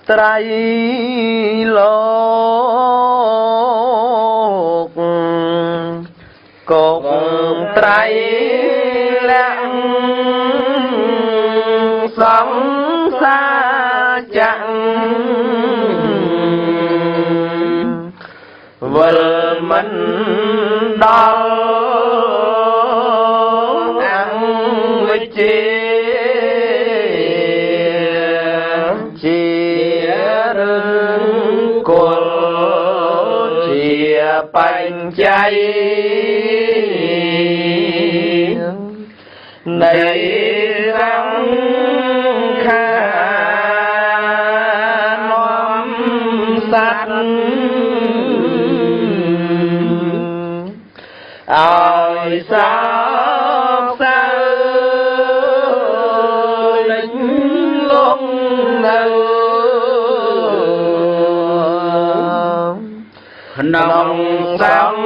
Trai lộc cột trai lặng sóng xa chẳng vợ mình đau ăn với chia rừng cồn chia bánh chay này răng kha nom sát ai sao sao lính lông nâu nồng sông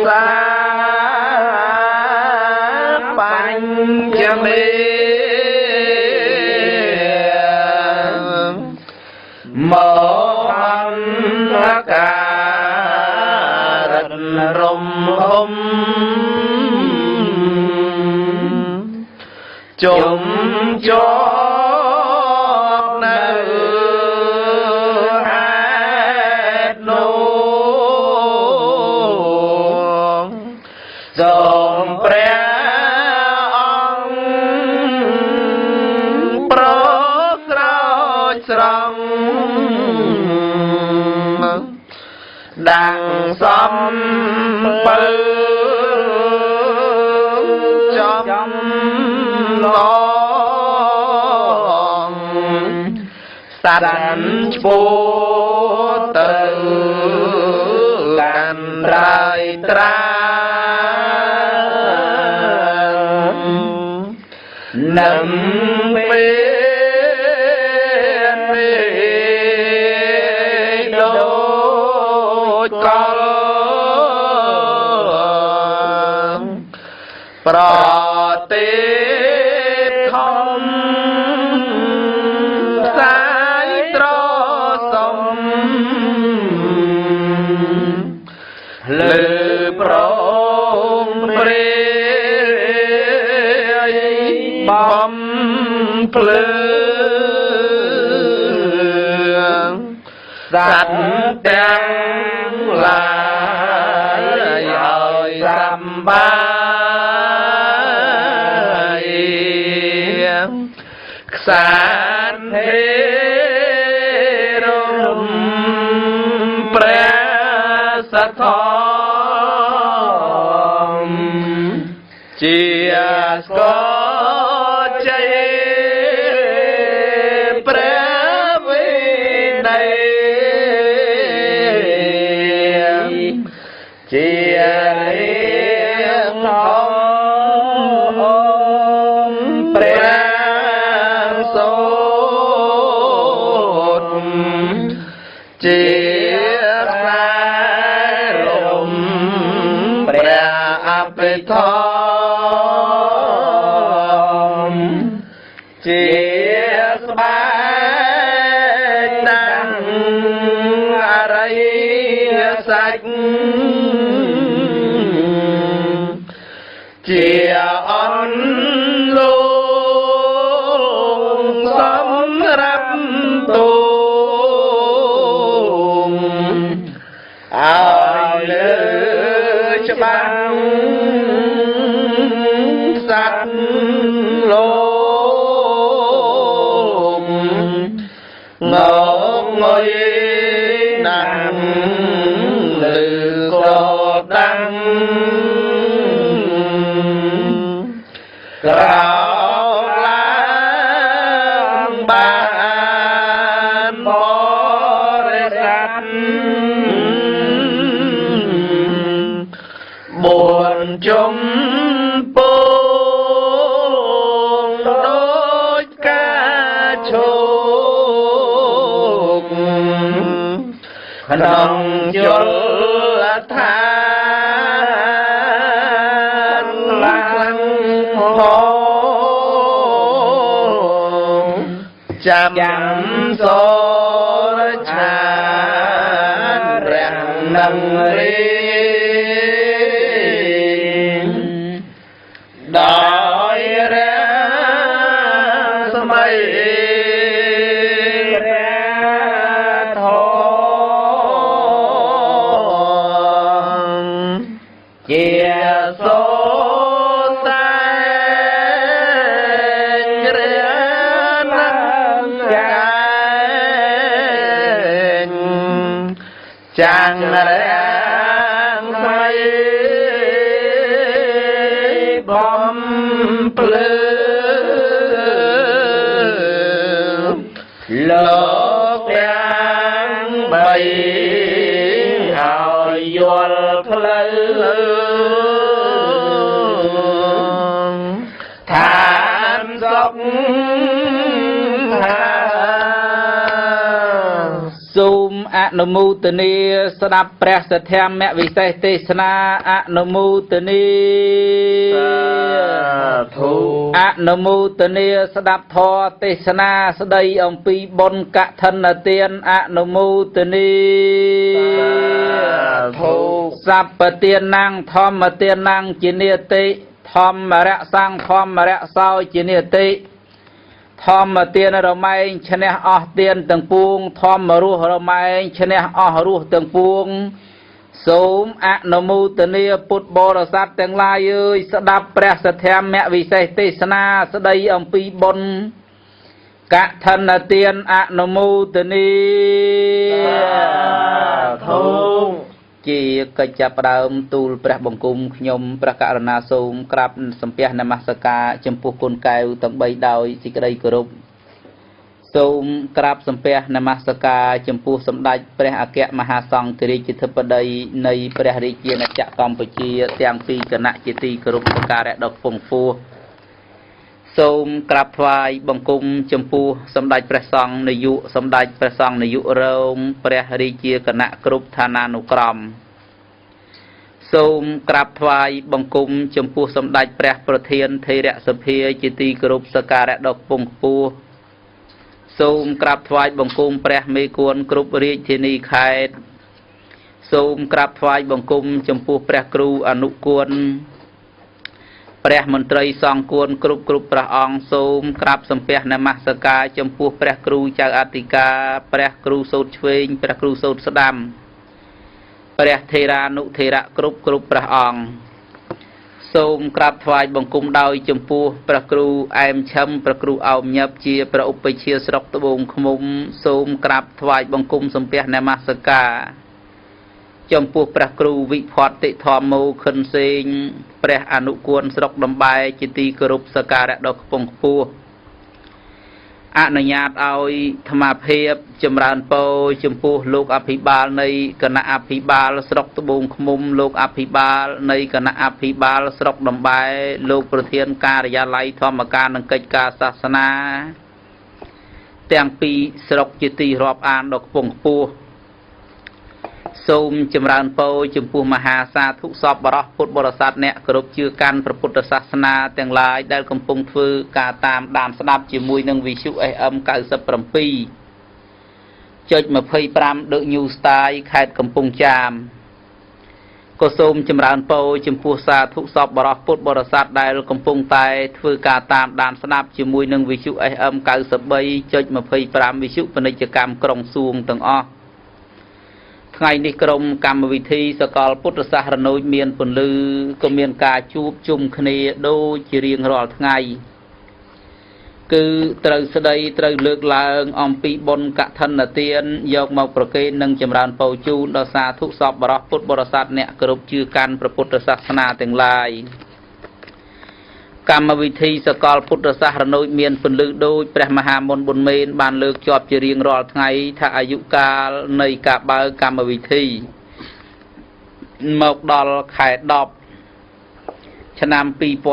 xa bánh cho mi mở ăn cả rồng hôm chúng cho nơi hát nô dòng pre ông pro trao trăng đang xóm bơ trong lo sẵn phố từ cành rải tra nằm bên Prate không sai tro sông lư prong pre bom plư sạch đang lại hỏi sầm ba san thế rung pre sa thom chia có chạy pre về đây chia chia ra lùm pre áp thom chia ba đăng rây sạch chia on luôn sống rắp tu ai lỡ cho băng sắt lốm ngọc ngôi nặng lư có đăng rào lang ban bó rê sắt buồn chúng buông đôi ca chúc nồng chul than lang hồn chạm số ชาแรงนังเรีดอยแรงสมัยแรงทองเจียโซแสงเรือนนังกายจังแรงสมัยบอมเปลือโลกยังใบเอายลเพลือทานศกសូមអនុមោទនាស្ដាប់ព្រះសទ្ធម្មវិសេសទេសនាអនុមោទនា ធុ អនុមោទនាស្ដាប់ធម៌ទេសនាស្ដីអំពីបុណ្យកឋិនទានអនុមោទនា ធុ សัพពទានាងធម្មទានាងជានិតិធម្មរសង្ឃធម្មរសោជានិតិធម្មទានរមែងឈ្នះអស់ទានទាំងពួងធម្មរស់រមែងឈ្នះអស់រស់ទាំងពួងសូមអនុមោទនាពុទ្ធបរិស័ទទាំងឡាយអើយស្ដាប់ព្រះសទ្ធម្មវិសេសទេសនាស្ដីអំពីបុណ្យកឋិនទានអនុមោទនា ធុ ជាកិច្ចចាប់ផ្ដើមទូលព្រះបង្គំខ្ញុំព្រះករុណាសូមក្រាបសំពះនមស្ការចំពោះគុណកែវទាំង3ដោយសេចក្តីគោរពសូមក្រាបសំពះនមស្ការចំពោះសម្ដេចព្រះអគ្គមហាសង្ឃរាជធិបតីនៃព្រះរាជាណាចក្រកម្ពុជាទាំងពីរគណៈជាទីគោរពសក្ការៈដ៏ខ្ពង់ខ្ពស់សូមក្រាបថ្វាយបង្គំចំពោះសម្ដេចព្រះសង្ឃនាយកសម្ដេចព្រះសង្ឃនាយករងព្រះរាជាគណៈគ្រប់ឋានានុក្រមសូមក្រាបថ្វាយបង្គំចំពោះសម្ដេចព្រះប្រធានថេរសភាជាទីគោរពសក្ការៈដ៏ខ្ពង់ខ្ពស់សូមក្រាបថ្វាយបង្គំព្រះមេគួនគ្រប់រាជធានីខេត្តសូមក្រាបថ្វាយបង្គំចំពោះព្រះគ្រូអនុគួនព្រះមន្ត្រីសង្ឃគួនគ្រប់ព្រះអង្គសូមក្រាបសំពះនមស្ការចំពោះព្រះគ្រូចៅអធិការព្រះគ្រូសូត្រឆ្វេងព្រះគ្រូសូត្រស្ដាំព្រះថេរានុថេរៈគ្រប់ព្រះអង្គសូមក្រាបថ្វាយបង្គំដោយចំពោះព្រះគ្រូអែមឈឹមព្រះគ្រូអោមញឹបជាព្រះឧបជាស្រុកត្បូងឃ្មុំសូមក្រាបថ្វាយបង្គំសំពះនមស្ការចំពោះព្រះគ្រូវិផតតិធម្មោខិនសេងព្រះអនុគួនស្រុកដំបែជាទីគោរពសក្ការៈដ៏ខ្ពង់ខ្ពស់អនុញ្ញាតឲ្យធម្មភាពចម្រើនពរចំពោះលោកអភិបាលនៃគណៈអភិបាលស្រុកត្បូងឃ្មុំលោកអភិបាលនៃគណៈអភិបាលស្រុកដំបែលោកប្រធានការិយាល័យធម្មការនិងកិច្ចការសាសនាទាំងពីរស្រុកជាទីរាប់អានដ៏ខ្ពង់ខ្ពស់សូមចម្រើនពរចំពោះមហាសាធុសពបរោះពុទ្ធបរិស័ទអ្នកគោរពជឿកាន់ព្រះពុទ្ធសាសនាទាំងឡាយដែលកំពុងធ្វើការតាមដានស្ដាប់ជាមួយនឹងវិទ្យុ FM 97.25 The New Style ខេត្តកំពង់ចាមក៏សូមចម្រើនពរចំពោះសាធុសពបរោះពុទ្ធបរិស័ទដែលកំពុងតែធ្វើការតាមដានស្ដាប់ជាមួយនឹងវិទ្យុ FM 93.25 វិទ្យុពាណិជ្ជកម្មក្រុងសួងទាំងអស់ថ្ងៃនេះក្រុមកម្មវិធីសកលពុទ្ធសាសរណូចមានពន្លឺក៏មានការជួបជុំគ្នាដូចជារៀងរាល់ថ្ងៃគឺត្រូវស្ដីត្រូវលើកឡើងអំពីបុណ្យកឋិនទានយកមកប្រគេននិងចម្រើនពរជូនដល់សាធុសពបរោះពុទ្ធបរិស័ទអ្នកគោរពជឿកាន់ព្រះពុទ្ធសាសនាទាំងឡាយកម្មវិធីសកលពុទ្ធសាសរណូចមានពន្លឺដូចព្រះមហាមុនប៊ុនមេនបានលើកជាប់ជារៀងរាល់ថ្ងៃថាអាយុកាលនៃការបើកកម្មវិធីមកដល់ខែ10ឆ្នាំ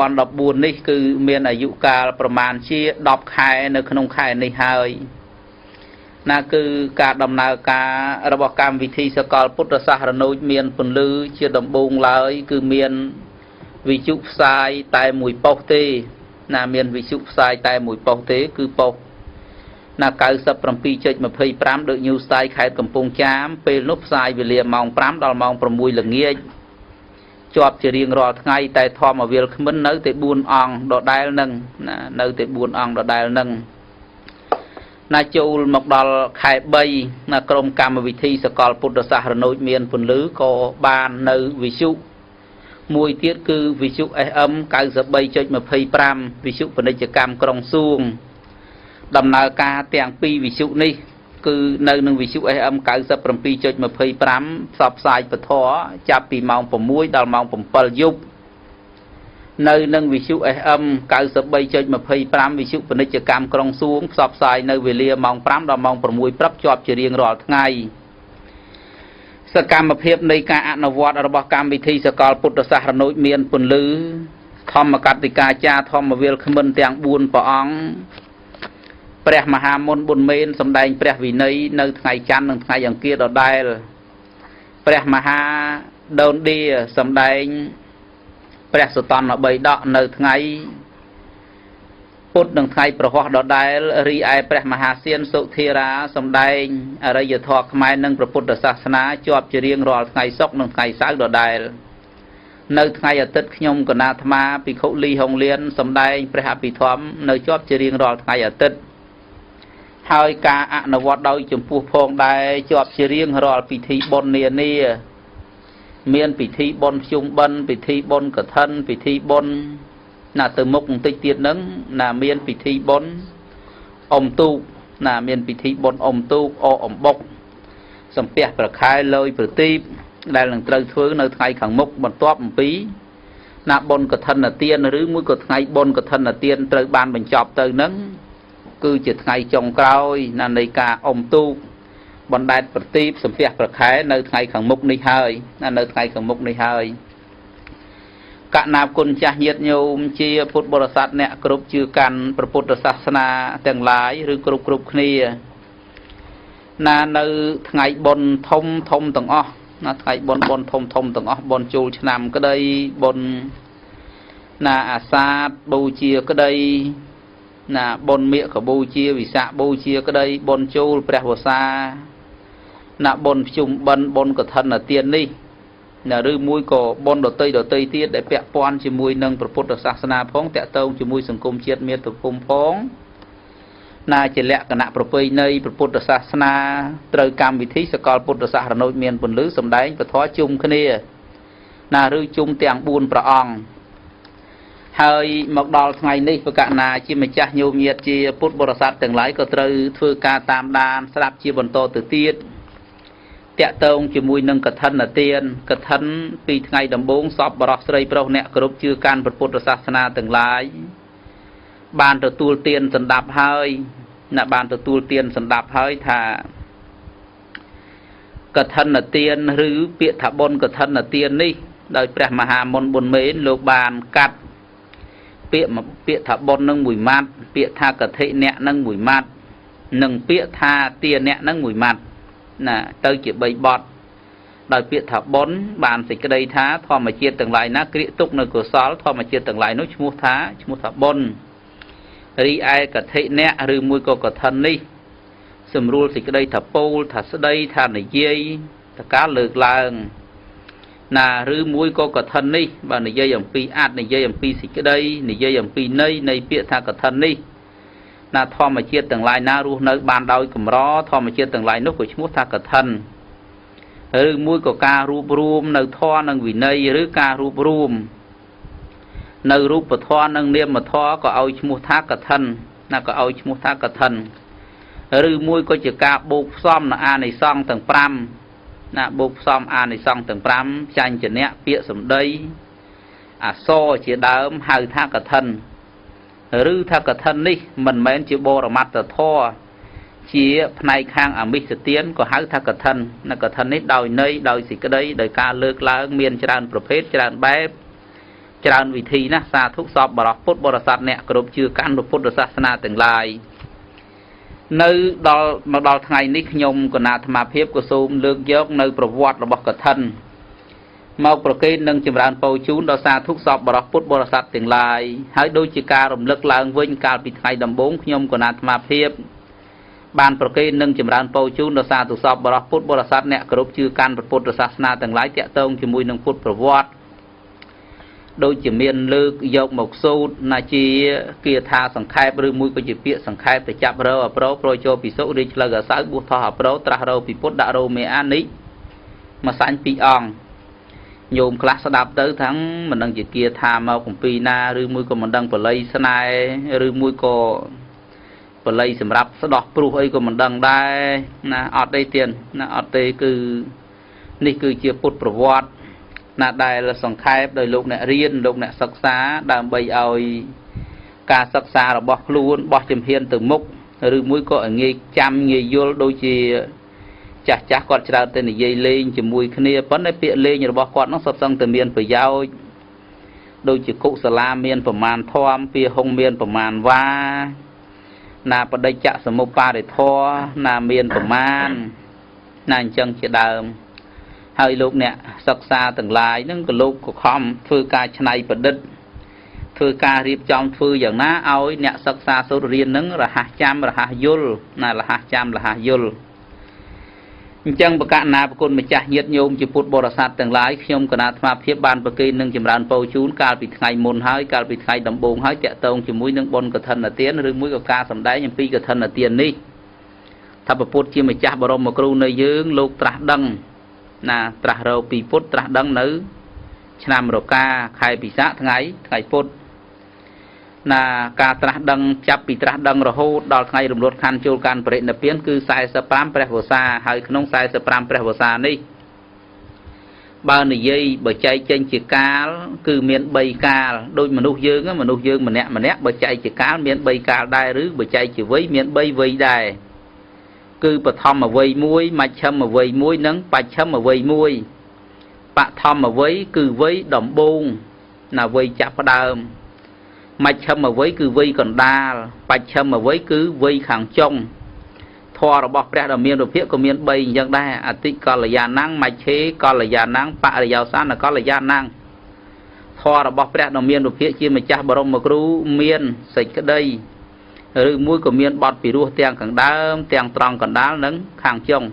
2014នេះគឺមានអាយុកាលប្រមាណជា10ខែនៅក្នុងខែនេះហើយណាគឺការដំណើរការរបស់កម្មវិធីសកលពុទ្ធសាសរណូចមានពន្លឺជាដំបូងឡើយគឺមានវិទ្យុផ្សាយតែមួយប៉ុស្តិ៍ទេណាមានវិទ្យុផ្សាយតែមួយប៉ុស្តិ៍ទេគឺប៉ុស្តិ៍ ណា97.25ដូច New Style ខេត្តកំពង់ចាមពេលនោះផ្សាយវេលាម៉ោង 5 ដល់ម៉ោង 6 ល្ងាចជាប់ជារៀងរាល់ថ្ងៃតែធម្មវាលគ្មិននៅតែ4អង្គដដែលនឹងណានៅតែ4អង្គដដែលនឹងណាចូលមកដល់ខែ3ណាក្រុមកម្មវិធីសកលពុទ្ធសាសនាមានពន្លឺក៏បាននៅវិសុមួយទៀតគឺវិសុ SM 93.25 វិសុពាណិជ្ជកម្មក្រុងសួងដំណើរការទាំងពីរវិសុនេះគឺនៅនឹងវិសុ SM 97.25 ផ្សព្វផ្សាយពធចាប់ពីម៉ោង 6 ដល់ម៉ោង 7 យប់នៅនឹងវិសុ SM 93.25 វិសុពាណិជ្ជកម្មក្រុងសួងផ្សព្វផ្សាយនៅវេលាម៉ោង 5 ដល់ម៉ោង 6 ព្រឹកជាប់ជារៀងរាល់ថ្ងៃសកម្មភាពនៃការអនុវត្តរបស់កម្មវិធីសកលពុទ្ធសាសនាមានពន្លឺធម្មកតិកាចារធម្មវាលគ្មិនទាំង4ព្រះអង្គព្រះមហាមុនប៊ុនមេនសម្ដែងព្រះវិន័យនៅថ្ងៃច័ន្ទនិងថ្ងៃអង្គារដដែលព្រះមហាដូនឌាសម្ដែងព្រះសតន3ដកនៅថ្ងៃពុទ្ធនិងថ្ងៃប្រហោះដដែលរីឯព្រះមហាសៀនសុធារាសម្ដែងអរិយធម៌ខ្មែរនិងព្រះពុទ្ធសាសនាជាប់ជារៀងរាល់ថ្ងៃសុក្រនិងថ្ងៃសៅរ៍ដដែលនៅថ្ងៃអាទិត្យខ្ញុំកណាអាត្មាភិក្ខុលីហុងលៀនសម្ដែងព្រះអភិធម្មនៅជាប់ជារៀងរាល់ថ្ងៃអាទិត្យហើយការអនុវត្តដោយចំពោះផងដែរជាប់ជារៀងរាល់ពិធីបុណ្យនានាមានពិធីបុណ្យភ្ជុំបិណ្ឌពិធីបុណ្យកឋិនពិធីបុណ្យណាទៅមុខបន្តិចទៀតហ្នឹងណាមានពិធីបុណ្យអុំទូកណាមានពិធីបុណ្យអុំទូកអអំបុកសំពះប្រខែលយប្រទីបដែលនឹងត្រូវធ្វើនៅថ្ងៃខាងមុខបន្ទាប់អំពីណាបុណ្យកឋិនទានឬមួយក៏ថ្ងៃបុណ្យកឋិនទានត្រូវបានបញ្ចប់ទៅហ្នឹងគឺជាថ្ងៃចុងក្រោយណានៃការអុំទូកបណ្ដែតប្រទីបសំពះប្រខែនៅថ្ងៃខាងមុខនេះហើយណានៅថ្ងៃខាងមុខនេះហើយកណាបគុណចាស់ញាតិញោមជាពុទ្ធបរិស័ទអ្នកគ្រប់ជឿកាន់ព្រះពុទ្ធសាសនាទាំងឡាយឬគ្រប់គ្នាណានៅថ្ងៃបុណ្យធំទាំងអស់ណាថ្ងៃបុណ្យធំទាំងអស់បុណ្យចូលឆ្នាំក្តីបុណ្យណាអាសាឍបូជាក្តីណាបុណ្យមាឃបូជាវិសាខបូជាក្តីបុណ្យចូលព្រះវស្សាណាបុណ្យភ្ជុំបិណ្ឌបុណ្យកឋិនទាននេះណាឬមួយក៏បុណ្យដតីទៀតដែលពាក់ព័ន្ធជាមួយនឹងព្រះពុទ្ធសាសនាផងតាក់ទងជាមួយសង្គមជាតិមាតុភូមិផងណាជាលក្ខណៈប្រពៃណីព្រះពុទ្ធសាសនាត្រូវកម្មវិធីសកលពុទ្ធសាសនាមានពន្លឺសម្ដែងពធជុំគ្នាណាឬជុំទាំង4ព្រះអង្គហើយមកដល់ថ្ងៃនេះប្រកាសណាជាម្ចាស់ញោមញាតជាពុទ្ធបរិស័ទទាំងឡាយក៏ត្រូវធ្វើការតាមដានស្ដាប់ជាបន្តទៅទៀតតាក់ទងជាមួយនឹងកឋិនទានកឋិនពីថ្ងៃដំបូងសពបរោះស្រីប្រុសអ្នកគ្រប់ជឿកាន់ព្រះពុទ្ធសាសនាទាំងឡាយបានទទួលទានសន្តាប់ហើយណាបានទទួលទានសន្តាប់ហើយថាកឋិនទានឬពាក្យថាបុណ្យកឋិនទាននេះដោយព្រះមហាមុនប៊ុនមេនលោកបានកាត់ពាក្យថាបុណ្យនឹង1ម៉ាត់ពាក្យថាកឋិអ្នកនឹង1ម៉ាត់និងពាក្យថាទាអ្នកនឹង1ម៉ាត់ណាទៅជា3បទដោយពាក្យថាបុណ្យបានសេចក្តីថាធម្មជាតិទាំងឡាយណាគ្រាកទុកនៅកុសលធម្មជាតិទាំងឡាយនោះឈ្មោះថាបុណ្យរីឯកឋិអ្នកឬមួយក៏កឋិននេះសម្រួលសេចក្តីថាពោលថាស្ដីថានិយាយថាការលើកឡើងណាឬមួយក៏កឋិននេះបើនិយាយអំពីអាចនិយាយអំពីសេចក្តីនិយាយអំពីន័យនៃពាក្យថាកឋិននេះណាធម្មជាតិទាំងឡាយណារស់នៅបានដោយកម្រធម្មជាតិទាំងឡាយនោះក៏ឈ្មោះថាកឋិនឬមួយក៏ការរួបរวมនៅធម៌និងវិន័យឬការរួបរวมនៅរូបធម៌និងនាមធម៌ក៏ឲ្យឈ្មោះថាកឋិនណាក៏ឲ្យឈ្មោះថាកឋិនឬមួយក៏ជាការបូកផ្សំនៅអានិសង្សទាំង5ណាបូកផ្សំអានិសង្សទាំង5ចាញ់ចនៈពាក្យសម្ដីអសរជាដើមហៅថាកឋិនឬថាកឋិននេះមិនមែនជាបរមត្តធម៌ជាផ្នែកខាងអមិសទានក៏ហៅថាកឋិនណាកឋិននេះដោយន័យដោយសេចក្តីដោយការលើកឡើងមានច្រើនប្រភេទច្រើនបែបច្រើនវិធីណាសាធុសពបរោះពុទ្ធបរិស័ទអ្នកគ្រប់ជឿកាន់ពុទ្ធសាសនាទាំងឡាយនៅដល់ថ្ងៃនេះខ្ញុំគណៈអាត្មាភាពក៏សូមលើកយកនៅប្រវត្តិរបស់កឋិនមកប្រកេននឹងចម្រើនពរជូនដល់សាធុសពបរោះពុទ្ធបរិស័ទទាំងឡាយហើយដូចជាការរំលឹកឡើងវិញកាលពីថ្ងៃដំបូងខ្ញុំគណៈអាត្មាភាព banប្រកេននឹងចម្រើនពោជូនដល់សារទុសពបរោះពុទ្ធបរិស័ទអ្នកគោរពជឿកាន់ពុទ្ធសាសនាទាំងឡាយតាក់ទងជាមួយនឹងពុទ្ធប្រវត្តិដូចជាមានលើកយកមកសូត្រណាជាគាថាសង្ខេបឬមួយក៏ជាពាក្យសង្ខេបទៅចាប់រោអប្រោប្រយចូលពិសុរាជផ្លូវអាសៅបុថោអប្រោត្រាស់រោពីពុទ្ធដាក់រោមេអានិមកសាញ់ពីរអង្គញោមខ្លះស្ដាប់ទៅថាមិនដឹងជាគាថាមកអំពីណាឬមួយក៏មិនដឹងបល័យស្នេហ៍ឬមួយក៏បល័យសម្រាប់ស្ដោះព្រោះអីក៏មិនដឹងដែរណាអត់ទេទៀតណាអត់ទេគឺនេះគឺជាពុទ្ធប្រវត្តិណាដែលសង្ខេបដោយលោកអ្នករៀនលោកអ្នកសិក្សាដើម្បីឲ្យការសិក្សារបស់ខ្លួនបោះជំហានទៅមុខឬមួយក៏ងាយចាំងាយយល់ដូចជាចាស់គាត់ច្រើនតែនិយាយលេងជាមួយគ្នាប៉ុន្តែពាក្យលេងរបស់គាត់នោះសុទ្ធសឹងតែមានប្រយោជន៍ដូចជាកុសលាមានប្រមាណធម៌ពាហុងមានប្រមាណវាណាបដិច្ចសមុបបារិធរណាមានប្រមាណណាអញ្ចឹងជាដើមហើយលោកអ្នកសិក្សាទាំងឡាយហ្នឹងក៏លោកក៏ខំធ្វើការច្នៃប្រឌិតធ្វើការរៀបចំធ្វើយ៉ាងណាឲ្យអ្នកសិក្សាសូត្ររៀនហ្នឹងរហ័សចាំរហ័សយល់ណារហ័សចាំរហ័សយល់អញ្ចឹងបកណាប្រគុណម្ចាស់ញាតិញោមជាពុទ្ធបរិស័ទទាំងឡាយខ្ញុំគណៈអាត្មាភាពបានប្រគេននឹងចម្រើនពរជូនកាលពីថ្ងៃមុនហើយកាលពីថ្ងៃដំបូងហើយតាក់ទងជាមួយនឹងបុណ្យកឋិនទានឬមួយក៏ការសម្ដែងអំពីកឋិនទាននេះថាពុទ្ធជាម្ចាស់បរមគ្រូនៃយើងលោកត្រាស់ដឹងណាត្រាស់រកពីពុទ្ធត្រាស់ដឹងនៅឆ្នាំរកាខែពិសាខថ្ងៃពុទ្ធណាការត្រាស់ដឹងចាប់ពីត្រាស់ដឹងរហូតដល់ថ្ងៃរំលត់ខណ្ឌចូលកាន់បរិនិព្វានគឺ45ព្រះវស្សាហើយក្នុង45ព្រះវស្សានេះបើនិយាយបើចែកចេញជាកាលគឺមាន3កាលដូចមនុស្សយើងម្នាក់បើចែកជាកាលមាន3កាលដែរឬបើចែកជាវ័យមាន3វ័យដែរគឺបឋមវ័យមួយមជ្ឈិមវ័យមួយនិងបច្ឆិមវ័យមួយបឋមវ័យគឺវ័យដំបូងណាវ័យចាប់ផ្ដើមមជ្ឈិមវ័យគឺវ័យកណ្ដាលបច្ឆិមវ័យគឺវ័យខាងចុងធម៌របស់ព្រះដ៏មានរូបភាពក៏មាន3អញ្ចឹងដែរអតិកល្យាណੰមច្ឆេកល្យាណੰបរិយោសានកល្យាណੰធម៌របស់ព្រះដ៏មានរូបភាពជាម្ចាស់បរមគ្រូមានសេចក្តីឬមួយក៏មានបទពិរោះទាំងខាងដើមទាំងត្រង់កណ្ដាលនិងខាងចុង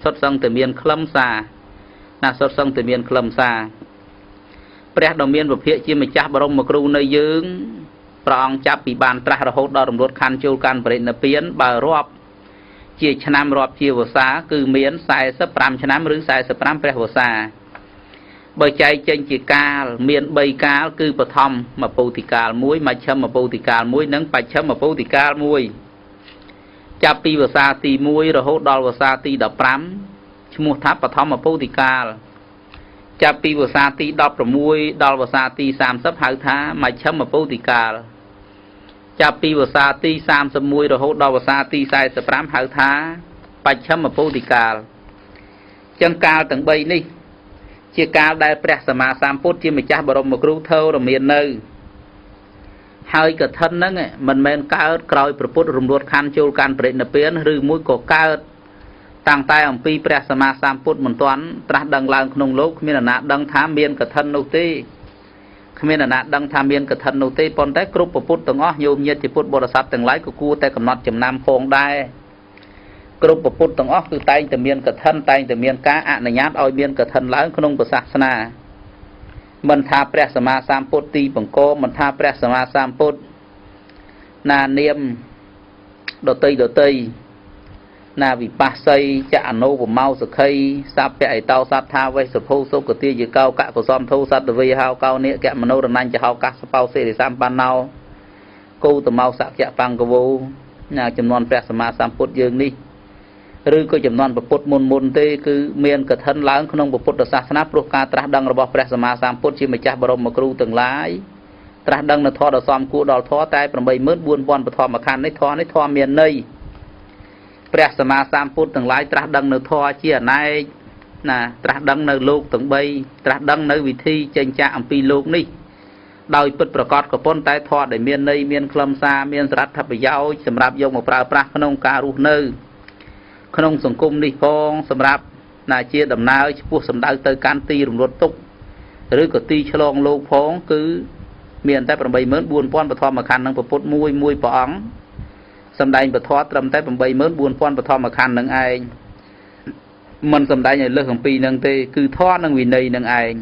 សុទ្ធសឹងតែមានខ្លឹមសារណាសុទ្ធសឹងតែមានខ្លឹមសារព្រះដ៏មានរូបភាពជាម្ចាស់បរមគ្រូនៃយើងព្រះអង្គចាប់ពីបានត្រាស់រហូតដល់រំលត់ខណ្ឌចូលកាន់បរិនិព្វានបើរាប់ជាឆ្នាំរាប់ជាវស្សាគឺមាន45ឆ្នាំឬ45ព្រះវស្សាបើចែកចេញជាកាលមាន3កាលគឺបឋមពោធិកាល1មជ្ឈិមពោធិកាល1និងបច្ឆិមពោធិកាល1ចាប់ពីវស្សាទី1រហូតដល់វស្សាទី15ឈ្មោះថាបឋមពោធិកាលចាប់ពីវស្សាទី16ដល់វស្សាទី30ហៅថាមជ្ឈិមពោធិកាលចាប់ពីវស្សាទី31រហូតដល់វស្សាទី45ហៅថាបច្ឆិមពោធិកាលចឹងកាលទាំង3នេះជាកាលដែលព្រះសម្មាសម្ពុទ្ធជាម្ចាស់បរមគ្រូធរមាននៅហើយកឋិនហ្នឹងមិនមែនកើតក្រោយព្រះពុទ្ធរំលត់ខណ្ឌចូលកាន់បរិនិព្វានឬមួយក៏កើតតាំងតែអំពីព្រះសម្មាសម្ពុទ្ធមិនទាន់ត្រាស់ដឹងឡើងក្នុងលោកគ្មានអ្នកណាដឹងថាមានកឋិននោះទេគ្មានអ្នកណាដឹងថាមានកឋិននោះទេប៉ុន្តែគ្រប់ពុទ្ធទាំងអស់ញោមញាតិពុទ្ធបរិស័ទទាំងឡាយក៏គួរតែកំណត់ចំណាំផងដែរគ្រប់ពុទ្ធទាំងអស់គឺតែងតែមានកឋិនតែងតែមានការអនុញ្ញាតឲ្យមានកឋិនឡើងក្នុងពុទ្ធសាសនាមិនថាព្រះសម្មាសម្ពុទ្ធទីបង្គំមិនថាព្រះសម្មាសម្ពុទ្ធណានាមដតីណាវិបស្សីចអនុវមោសខីសัพពៈឯតោសត្ថាវេសភោសុគតិយកោកកុសំធោសត្វវេហោកោនិកមនោរណញ្ចហោកសបោសិរិសម្បណ្ណោគោតមោសក្យបង្កវោណាចំនួនព្រះសម្មាសម្ពុទ្ធយើងនេះឬក៏ចំនួនពុទ្ធមុនទេគឺមានកឋិនឡើងក្នុងពុទ្ធសាសនាព្រោះការត្រាស់ដឹងរបស់ព្រះសម្មាសម្ពុទ្ធជាម្ចាស់បរមគ្រូទាំងឡាយត្រាស់ដឹងនៅធម៌ដ៏សមគួរដល់ធម៌តែ84000បឋមខណ្ឌនេះធម៌មានន័យព្រះសម្មាសម្ពុទ្ធទាំងឡាយត្រាស់ដឹងនៅធម៌ជាអនេកណាត្រាស់ដឹងនៅលោកទាំង3ត្រាស់ដឹងនៅវិធីចេញចាកអំពីលោកនេះដោយពិតប្រកបក៏ប៉ុន្តែធម៌ដែលមានន័យមានខ្លឹមសារមានសារៈប្រយោជន៍សម្រាប់យកមកប្រើប្រាស់ក្នុងការរស់នៅក្នុងសង្គមនេះផងសម្រាប់ណាជាដំណើរឆ្ពោះសម្ដៅទៅកាន់ទីរំលត់ទុក្ខឬក៏ទីឆ្លងលោកផងគឺមានតែ84000បឋមខណ្ឌនឹងពុទ្ធមួយព្រះអង្គ សំដែងពធត្រឹមតែ 84000 បឋមខណ្ឌនឹងឯងមិនសំដែងឲ្យលើសអំពីនឹងទេគឺធម៌និងវិន័យនឹងឯង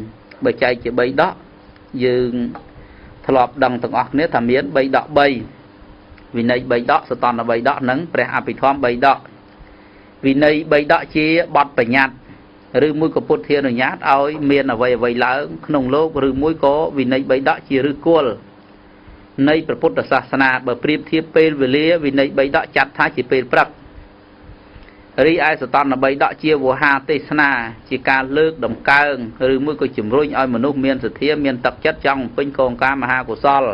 បើចែកជា3ដកយើងធ្លាប់ដឹងទាំងអស់គ្នាថាមាន3ដក3វិន័យ3ដកសតន3ដកនិងព្រះអភិធម្ម3ដកវិន័យ3ដកជាបទបញ្ញត្តិឬមួយក៏ពុទ្ធានុញ្ញាតឲ្យមានអ្វីអ្វីឡើងក្នុងលោកឬមួយក៏វិន័យ3ដកជាឫសគល់នៃព្រះពុទ្ធសាសនាបើប្រៀបធៀបពេលវេលាវិន័យ3ដកចាត់ថាជាពេលព្រឹករីឯសតន3ដកជាវោហាទេសនាជាការលើកដំកើងឬមួយក៏ជំរុញឲ្យមនុស្សមានសទ្ធាមានទឹកចិត្តចង់បំពេញកងការមហាកុសល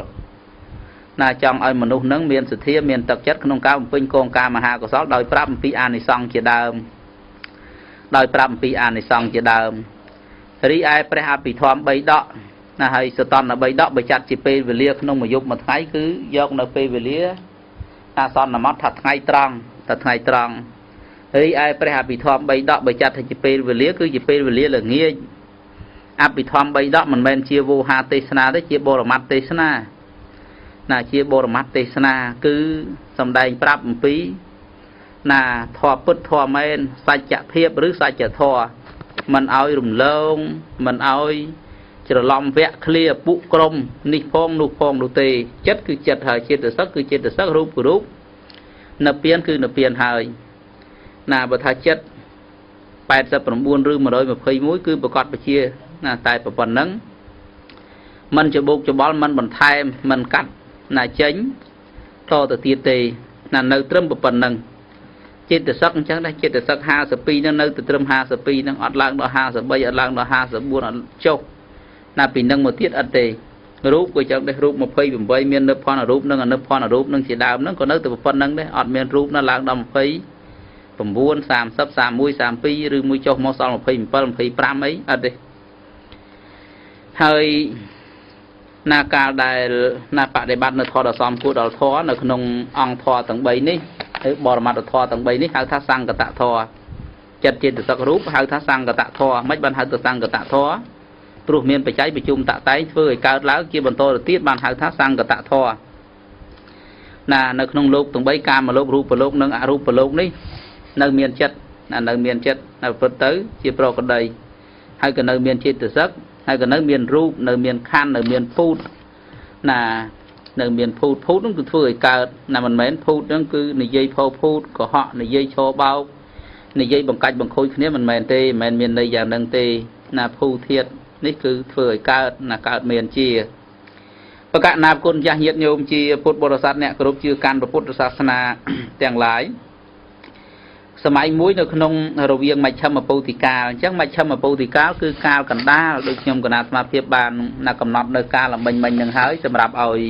ណាចង់ឲ្យមនុស្សនឹងមានសទ្ធាមានទឹកចិត្តក្នុងការបំពេញកងការមហាកុសលដោយប្រាប់អំពីអានិសង្សជាដើមរីឯព្រះអភិធម្ម3ដកណាហើយសតន3ដកបើចាត់ជាពេលវេលាក្នុងមួយយប់មួយថ្ងៃគឺយកនៅពេលវេលាអាសន្នមត់ថាថ្ងៃត្រង់រីឯព្រះអភិធម្ម3ដកបើចាត់ថាជាពេលវេលាគឺជាពេលវេលាល្ងាចអភិធម្ម3ដកមិនមែនជាវោហាទេសនាទេជាបរមត្ថទេសនាណាជាបរមត្ថទេសនាគឺសំដែងប្រាប់អំពីណាធម៌ពុទ្ធធម៌មែនសច្ចភាពឬសច្ចធម៌មិនឲ្យរំលងមិនឲ្យច្រឡំវគ្គឃ្លាពុក្រុមនេះផងនោះផងនោះទេចិត្តគឺចិត្តហើយចិត្តសឹកគឺចិត្តសឹករូបគឺរូបនិព្វានគឺនិព្វានហើយណាបើថាចិត្ត89ឬ121គឺប្រកបពជាណាតែប៉ុណ្ណឹងមិនច្បោកច្បល់មិនបន្ថែមមិនកាត់ណាចេញតទៅទៀតទេណានៅត្រឹមប៉ុណ្ណឹងចិត្តសឹកអញ្ចឹងដែរចិត្តសឹក52នឹងនៅទៅត្រឹម52នឹងអត់ឡើងដល់53អត់ឡើងដល់54អត់ចុះណាពីនឹងមកទៀតអត់ទេរូបក៏ចឹងដែររូប28មាននិព្វានរូបនិងអនិព្វានរូបនឹងជាដើមនឹងក៏នៅតែប៉ុណ្ណឹងដែរអត់មានរូបណាឡើងដល់29 30 31 32ឬមួយចុះមកសល់27 25អីអត់ទេហើយណាកាលដែលណាបដិបត្តិនៅធម៌ដ៏សមគួរដល់ធម៌នៅក្នុងអង្គធម៌ទាំង3នេះឬបរមត្ថធម៌ទាំង3នេះហៅថាសង្កតធម៌ចិត្តចេតសិករូបហៅថាសង្កតធម៌មិនបានហៅថាសង្កតធម៌ព្រោះមានបច្ច័យប្រជុំតតែងធ្វើឲ្យកើតឡើងជាបន្តទៅទៀតបានហៅថាសង្កតធម៌ណានៅក្នុងលោកទាំង3កាមលោករូបលោកនិងអរូបលោកនេះនៅមានចិត្តនៅមានចិត្តនៅពិតទៅជាប្រកដីហើយក៏នៅមានចេតសិកហើយក៏នៅមានរូបនៅមានខណ្ឌនៅមានភូតណានៅមានភូតនោះគឺធ្វើឲ្យកើតណាមិនមែនភូតហ្នឹងគឺនិយាយផោភូតកុហកនិយាយឈរបោកនិយាយបង្កាច់បង្ខូចគ្នាមិនមែនទេមិនមែនមានន័យយ៉ាងហ្នឹងទេណាភូធាតនេះគឺធ្វើឲ្យកើតណាកើតមានជាបកណាគុណចាស់ញាតិញោមជាពុទ្ធបរិស័ទអ្នកគោរពជឿកាន់ពុទ្ធសាសនាទាំងឡាយសម័យមួយនៅក្នុងរវាងមជ្ឈិមពោធិកាលអញ្ចឹងមជ្ឈិមពោធិកាលគឺកាលកណ្ដាលដូចខ្ញុំកណាអាត្មាភាពបានណាកំណត់នៅកាលល្មិញនឹងហើយសម្រាប់ឲ្យ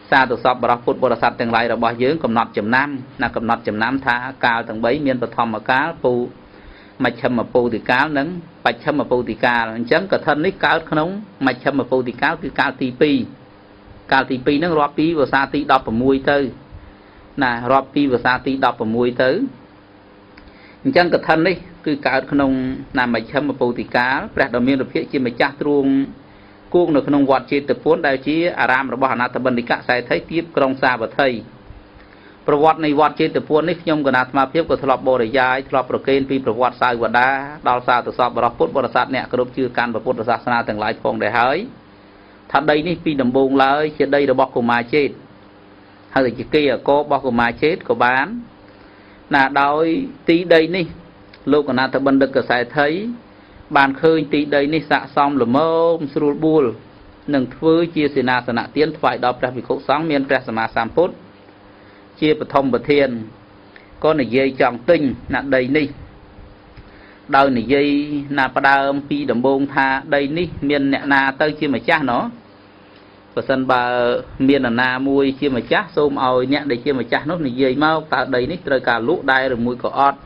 សាធុសពបរិសពុទ្ធបរិស័ទទាំងឡាយរបស់យើងកំណត់ចំណាំណាកំណត់ចំណាំថាកាលទាំង3មានបឋមកាលមជ្ឈិមពោធិកាលនិងបច្ឆិមពោធិកាលអញ្ចឹងកឋិននេះកើតក្នុងមជ្ឈិមពោធិកាលគឺកាលទី2ហ្នឹងរាប់ពីវស្សាទី16ទៅណារាប់ពីវស្សាទី16ទៅអញ្ចឹងកឋិននេះគឺកើតក្នុងណាមជ្ឈិមពោធិកាលព្រះដ៏មានរិទ្ធិជាម្ចាស់ទ្រង់គង់នៅក្នុងវត្តចេតពុនដែលជាអារាមរបស់អនាថបណ្ឌិកសែថីទៀបក្រុងសាវត្ថីប្រវត្តិនៃវត្តចេតពុននេះខ្ញុំកណាអាត្មាភាពក៏ធ្លាប់បរិយាយធ្លាប់ប្រកេនពីប្រវត្តិសាវតាដល់សាធុសពបរិសពុទ្ធបរិស័ទអ្នកគោរពជឿកាន់ពុទ្ធសាសនាទាំងឡាយផងដែរហើយថាដីនេះពីដំបូងឡើយជាដីរបស់កុមារចេតហើយជាគេអករបស់កុមារចេតក៏បានណាដោយទីដីនេះលោកអនាថបណ្ឌិតកសែថីបានឃើញទីដីនេះស័ក្តិសមល្មមស្រួលបួលនឹងធ្វើជាសេនាសនៈទានថ្វាយដល់ព្រះភិក្ខុសង្ឃមានព្រះសម្មាសម្ពុទ្ធជាបឋមប្រធានក៏និយាយចង់ទិញណាដីនេះដោយនិយាយណាផ្ដើមពីដំបូងថាដីនេះមានអ្នកណាទៅជាម្ចាស់ណោះបើសិនបើមាននរណាមួយជាម្ចាស់សូមឲ្យអ្នកដែលជាម្ចាស់នោះនិយាយមកតើដីនេះត្រូវការលក់ដែរឬមួយក៏អត់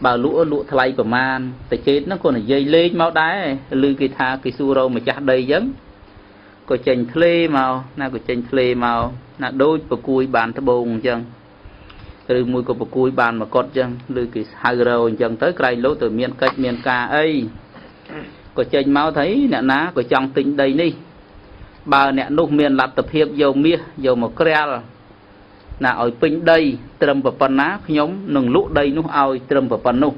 បើលក់ថ្លៃប្រមាណតែចេតហ្នឹងក៏និយាយលេងមកដែរឬគេថាគេសួររកម្ចាស់ដីអញ្ចឹងក៏ចេញធ្លេមកណាក៏ចេញធ្លេមកណាដូចប្រគួយបានត្បូងអញ្ចឹងឬមួយក៏ប្រគួយបានមកុដអញ្ចឹងឬគេហៅរោអញ្ចឹងទៅក្រែងលោកទៅមានកិច្ចមានការអីក៏ចេញមកថាអ្នកណាក៏ចង់ទិញដីនេះបើអ្នកនោះមានលទ្ធភាពយកមាសយកមកក្រាល là ở pin đây trầm và phần ná nhóm nâng lũ đây nó ao trầm và phần nụ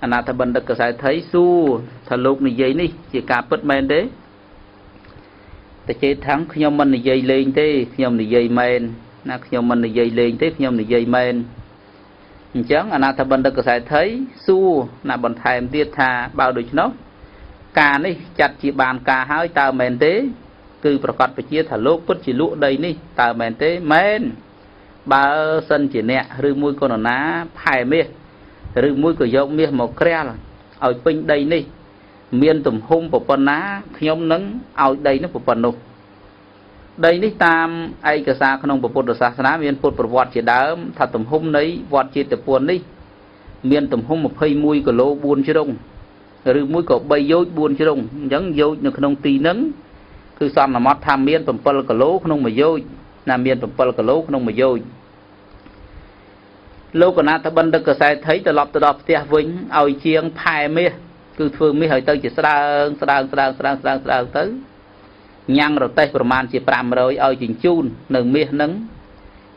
anh ta bận được cái thấy su thà lúc này giấy đi chỉ cả bất men đấy tại chế thắng nhóm mình này dây lên thế nhóm này dây men na nhóm mình này dây lên thế nhóm này dây men chẳng anh ta bận được cái thấy su là bận thèm tiết thà bao được nó cà này chặt chỉ bàn cà hái tao men thế cứประกอบไปchia thà lúc bất chỉ lũ đây ní tao men thế men ba sân chỉ nè rư mũi con ná phai mê rư mũi của dâu mê một kre là ở pin đây ní miền tùm hung của con ná nhóm nắng ở đây nó của phần nụ đây ní tam ai cả xa không bộ được xa ná miền phật vọt chỉ đá thật tùm hung đấy vọt chỉ tập buồn ní miền tùm hung một hơi mũi của lô buồn chứ đông rư mũi của bay dối buồn chứ đông giống dối nó không tì nắng cứ xong là mót tham miền tùm pal của lô không mà dối nam miền tùm pal của lô không mà dối lô của ta bận được cái thấy từ lọp từ đọp tia vĩnh ao chiêng phai mê cứ phương mê hơi tới chỉ sang tới nhang rồi tayប្រមាណជា500ឲ្យជញ្ជូននៅមាសហ្នឹង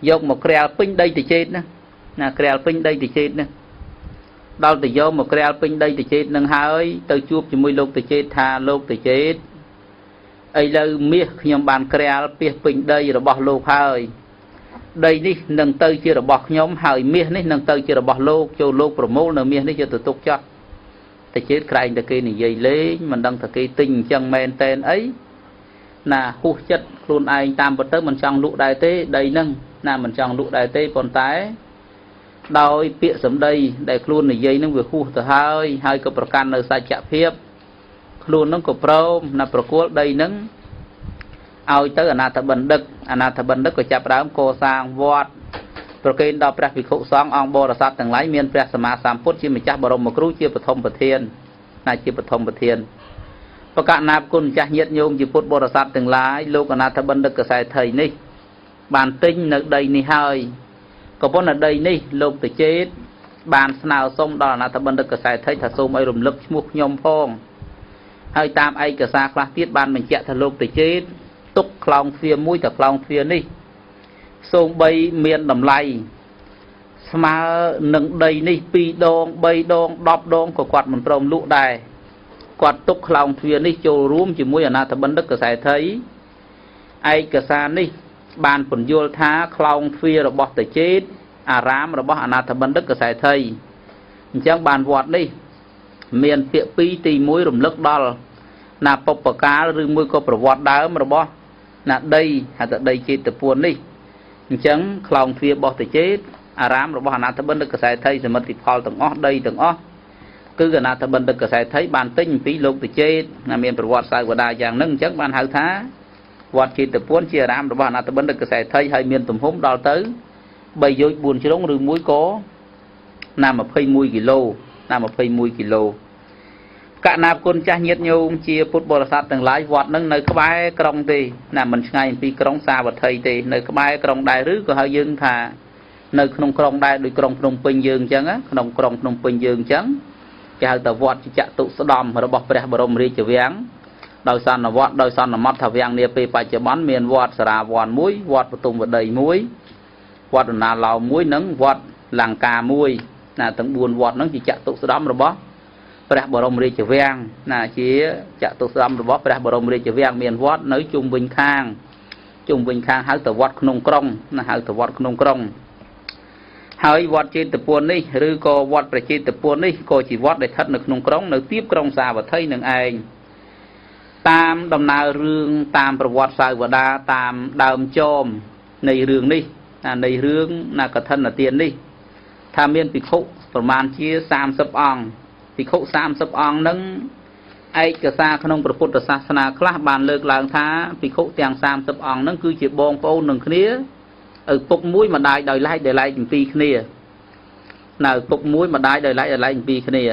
យកមកក្រាលពេញដីតិចេតណាក្រាលពេញដីតិចេតហ្នឹងដល់ទៅយកមកក្រាលពេញដីតិចេតហ្នឹងហើយទៅជួបជាមួយលោកតិចេតថាលោកតិចេតឥឡូវមាសខ្ញុំបានក្រាលពាសពេញដីរបស់លោកហើយដីនេះនឹងទៅជារបស់ខ្ញុំហើយមាសនេះនឹងទៅជារបស់លោកចូលលោកប្រមូលនៅមាសនេះយកទៅទុកចោះតិចេតក្រែងតែគេនិយាយលេងមិនដឹងថាគេទិញអញ្ចឹងមែនតែនអីណាហួសចិត្តខ្លួនឯងតាមពិតទៅមិនចង់លក់ដែរទេដីហ្នឹងណាមិនចង់លក់ដែរទេប៉ុន្តែដោយពាក្យសម្ដីដែលខ្លួននិយាយហ្នឹងវាហួសទៅហើយក៏ប្រកាន់នៅសច្ចភាពខ្លួនហ្នឹងក៏ព្រមណាប្រគល់ដីហ្នឹងឲ្យទៅអនាថបណ្ឌិតក៏ចាប់ដើមកសាងវត្តប្រគេនដល់ព្រះភិក្ខុសង្ឃអង្គបរិស័ទទាំងឡាយមានព្រះសម្មាសម្ពុទ្ធជាម្ចាស់បរមគ្រូជាបឋមប្រធានណាជាបឋមប្រធានប្រកាសណាគុណម្ចាស់ញាតិញោមជាពុទ្ធបរិស័ទទាំងឡាយលោកអនាថបណ្ឌិតកសែថៃនេះបានទិញនៅដីនេះហើយក៏ប៉ុន្តែដីនេះលោកតាចេតបានស្នើសុំដល់អនាថបណ្ឌិតកសែថៃថាសូមឲ្យរំលឹកឈ្មោះខ្ញុំផងហើយតាមឯកសារខ្លះទៀតបានបញ្ជាក់ថាលោកតាចេតទុកខ្លោងទ្វារមួយតែខ្លោងទ្វារនេះសូម្បីមានតម្លៃស្មើនឹងដីនេះ2ដង3ដង10ដងក៏គាត់មិនព្រមលក់ដែរគាត់ទុកខ្លោងទ្វារនេះចូលរួមជាមួយអនាថបណ្ឌិតកសែថៃឯកសារនេះបានពន្យល់ថាខ្លោងទ្វាររបស់តាចេតអារាមរបស់អនាថបណ្ឌិតកសែថៃអញ្ចឹងបានវត្តនេះមានពាក្យពីរទី1រំលឹកដល់ណាបុព្វកាលឬមួយក៏ប្រវត្តិដើមរបស់ណាដីហៅថាដីចេតពួននេះអញ្ចឹងខ្លោងទ្វាររបស់តាចេតអារាមរបស់អនាថបណ្ឌិតកសែថៃសមិទ្ធផលទាំងអស់ដីទាំងអស់គឺអនាថបណ្ឌិតកសែថៃបានទិញអំពីលោកតាចេតណាមានប្រវត្តិសាវតាយ៉ាងហ្នឹងអញ្ចឹងបានហៅថាវត្តចេតពួនជាអារាមរបស់អនាថបណ្ឌិតកសែថៃហើយមានទំហំដល់ទៅ3យោជ4ជ្រុងឬមួយក៏ណា21គីឡូណា21គីឡូកណាបគុណចាស់ញាតិញោមជាពុទ្ធបរិស័ទទាំងឡាយវត្តហ្នឹងនៅក្បែរក្រុងទេណាមិនឆ្ងាយអំពីក្រុងសាវត្ថីទេនៅក្បែរក្រុងដែរឬក៏ហៅយើងថានៅក្នុងក្រុងដែរដូចក្រុងភ្នំពេញយើងអញ្ចឹងក្នុងក្រុងភ្នំពេញយើងអញ្ចឹងគេហៅថាវត្តចតុស្ដំរបស់ព្រះបរមរាជវាំងដោយសន្និវត្តដោយសន្មតថាវាំងនាពេលបច្ចុប្បន្នមានវត្តសារាវ័នមួយវត្តបទុមវតីមួយវត្តណាឡៅមួយនិងវត្តលង្កាមួយណាទាំង4វត្តហ្នឹងជាចតុស្ដំរបស់ព្រះបរមរាជវាំងណាជាចតុស្ដំរបស់ព្រះបរមរាជវាំងមានវត្តនៅជុំវិញខាងហៅថាវត្តក្នុងក្រុងណាហៅថាវត្តក្នុងក្រុងហើយវត្តចេតពួននេះឬក៏វត្តប្រជាតពួននេះក៏ជាវត្តដែលស្ថិតនៅក្នុងក្រុងនៅទីបក្រុងសាវត្ថីនឹងឯងតាមដំណើររឿងតាមប្រវត្តិសាវតាតាមដើមចមនៃរឿងនេះនៃរឿងណាកថានទាននេះថាមានភិក្ខុប្រមាណជា30អង្គភិក្ខុ30អង្គនឹងឯកសារក្នុងព្រះពុទ្ធសាសនាខ្លះបានលើកឡើងថាភិក្ខុទាំង30អង្គនឹងគឺជាបងប្អូននឹងគ្នាឪពុកមួយម្ដាយដោយឡែកអំពីគ្នានៅឪពុកមួយម្ដាយដោយឡែកអំពីគ្នា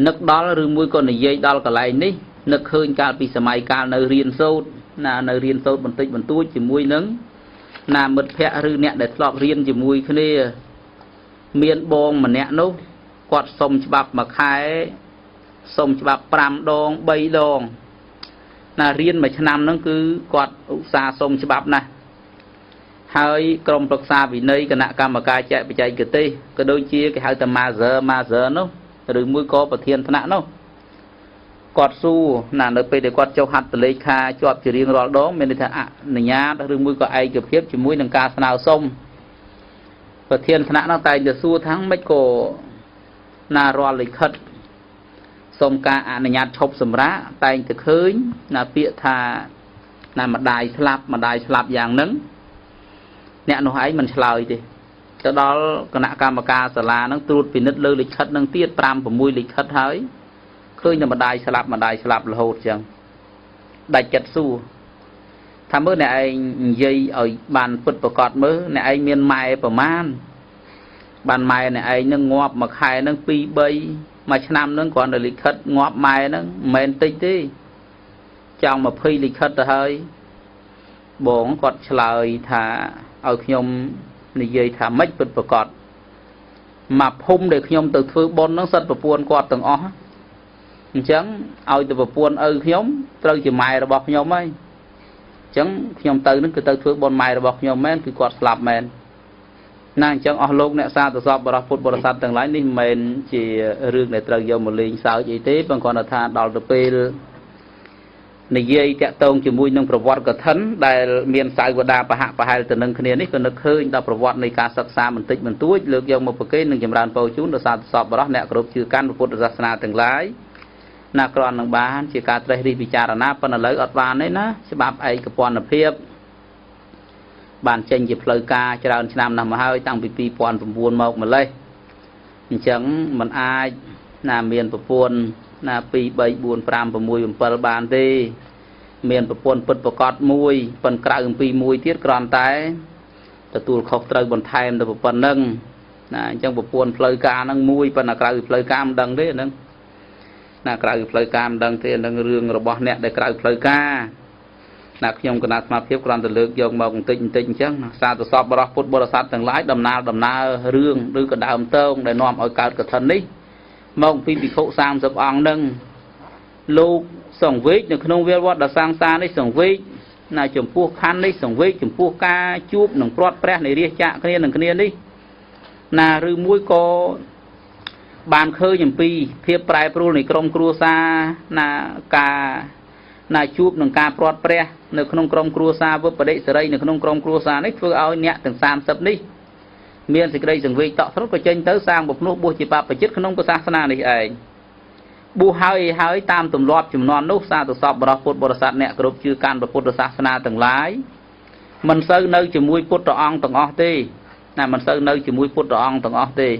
នឹកដល់ឬមួយក៏និយាយដល់កន្លែងនេះនឹកឃើញកាលពីសម័យកាលនៅរៀនសូត្រនៅរៀនសូត្របន្តិចបន្តួចជាមួយនឹងណាមិត្តភ័ក្តិឬអ្នកដែលធ្លាប់រៀនជាមួយគ្នាមានបងម្នាក់នោះគាត់សុំច្បាប់មួយខែសុំច្បាប់5ដង3ដងណារៀនមួយឆ្នាំហ្នឹងគឺគាត់ឧស្សាហ៍សុំច្បាប់ណាស់ ហើយក្រុមប្រឹក្សាវិន័យគណៈកម្មការចែកបច្ចេកទេសក៏ដូចជាគេហៅថាmaster នោះឬមួយក៏ប្រធានថ្នាក់នោះគាត់សួរណានៅពេលដែលគាត់ចុះហត្ថលេខាជាប់ជារៀងរាល់ដងមានន័យថាអនុញ្ញាតឬមួយក៏ឯកភាពជាមួយនឹងការស្នើសុំប្រធានថ្នាក់នោះតែងតែសួរថាម៉េចក៏ណារាល់លិខិតសុំការអនុញ្ញាតឈប់សម្រាកតែងតែឃើញណាពាក្យថាណាម្ដាយស្លាប់យ៉ាងហ្នឹងអ្នកនោះឯងមិនឆ្លើយទេទៅដល់គណៈកម្មការសាលាហ្នឹងត្រួតពិនិត្យលើលិខិតហ្នឹងទៀត5 6លិខិតហើយឃើញតែម្ដាយស្លាប់រហូតចឹងដាច់ចិត្តសួរថាមើលអ្នកឯងនិយាយឲ្យបានពិតប្រកបមើលអ្នកឯងមានម៉ែប្រមាណបានម៉ែអ្នកឯងហ្នឹងងាប់មួយខែហ្នឹង2 3មួយឆ្នាំហ្នឹងគ្រាន់តែលិខិតងាប់ម៉ែហ្នឹងមិនមែនតិចទេចង់20លិខិតទៅហើយបងគាត់ឆ្លើយថាឲ្យខ្ញុំនិយាយថាម៉េចពិតប្រកបមកភូមិដែលខ្ញុំទៅធ្វើបុណ្យហ្នឹងសិតប្រពន្ធគាត់ទាំងអស់អញ្ចឹងឲ្យទៅប្រពន្ធឪខ្ញុំត្រូវជាម៉ែរបស់ខ្ញុំហើយអញ្ចឹងខ្ញុំទៅហ្នឹងគឺទៅធ្វើបុណ្យម៉ែរបស់ខ្ញុំមែនគឺគាត់ស្លាប់មែនណាអញ្ចឹងអស់លោកអ្នកសាទសពបរិសុទ្ធពុទ្ធបរិស័ទទាំងឡាយនេះមិនមែនជារឿងដែលត្រូវយកមកលេងសើចអីទេប៉ុន្តែគ្រាន់តែថាដល់ទៅពេលនិយាយតាក់ទងជាមួយនឹងប្រវត្តិកថាដែលមានសាវតាប្រហាក់ប្រហែលទៅនឹងគ្នានេះក៏នឹកឃើញដល់ប្រវត្តិនៃការសិក្សាបន្តិចបន្តួចលើកយកមកប្រកេននឹងចម្រើនពរជូនដល់សាទសពបរិសុទ្ធអ្នកគ្រប់ជឿកាន់ពុទ្ធសាសនាទាំងឡាយណាគ្រាន់នឹងបានជាការត្រេះរិះពិចារណាប៉ុន្តែឥឡូវអត់បានទេណាច្បាប់ឯកពន្ធភាពបានចេញជាផ្លូវការច្រើនឆ្នាំណាស់មកហើយតាំងពី2009មកម្លេះអញ្ចឹងมันអាចណាមានប្រពន្ធណា2 3 4 5 6 7បានទេមានប្រពន្ធពិតប្រកបមួយប៉ុនក្រៅអំពីមួយទៀតគ្រាន់តែទទួលខុសត្រូវបន្ថែមទៅប៉ុណ្ណឹងណាអញ្ចឹងប្រពន្ធផ្លូវការហ្នឹងមួយប៉ុន្តែក្រៅពីផ្លូវការមិនដឹងទេហ្នឹងណាក្រៅពីផ្លូវការមិនដឹងទេនឹងរឿងរបស់អ្នកដែលក្រៅផ្លូវការណាខ្ញុំគណៈសមាភិបគ្រាន់តែលើកយកមកបន្តិចអញ្ចឹងសាទសពបរិសុទ្ធពុទ្ធបរិស័ទទាំងឡាយដំណើររឿងឬក៏ដើមតោងដែលនាំឲ្យកើតកឋិននេះមកពីភិក្ខុ30អង្គនឹងលោកសង្វេគនៅក្នុងវាលវត្តដ៏សាងសានេះសង្វេគណាចំពោះខណ្ឌនេះសង្វេគចំពោះការជួបនឹងព្រាត់ព្រះនៃរាជចាក់គ្នានឹងគ្នានេះណាឬមួយក៏បានឃើញអំពីភាពប្រែប្រួលនៃក្រុមគ្រួសារណាការណាជួបនឹងការព្រាត់ព្រះនៅក្នុងក្រុមគ្រួសារវិបដិសេរីនៅក្នុងក្រុមគ្រួសារនេះធ្វើឲ្យអ្នកទាំង30នេះមានសេចក្តីសង្វេគតក់ស្លុតក៏ចេញទៅសាងបំភ្នោះបួសជាបព្វជិតក្នុងសាសនានេះឯងបួសហើយតាមទម្លាប់ចំនួននោះសាទសពបរិសុទ្ធពុទ្ធបរិស័ទអ្នកគ្រប់ជឿកាន់ពុទ្ធសាសនាទាំងឡាយមិនសូវនៅជាមួយពុទ្ធអង្គទាំងអស់ទេណាមិនសូវនៅជាមួយពុទ្ធអង្គទាំងអស់ទេ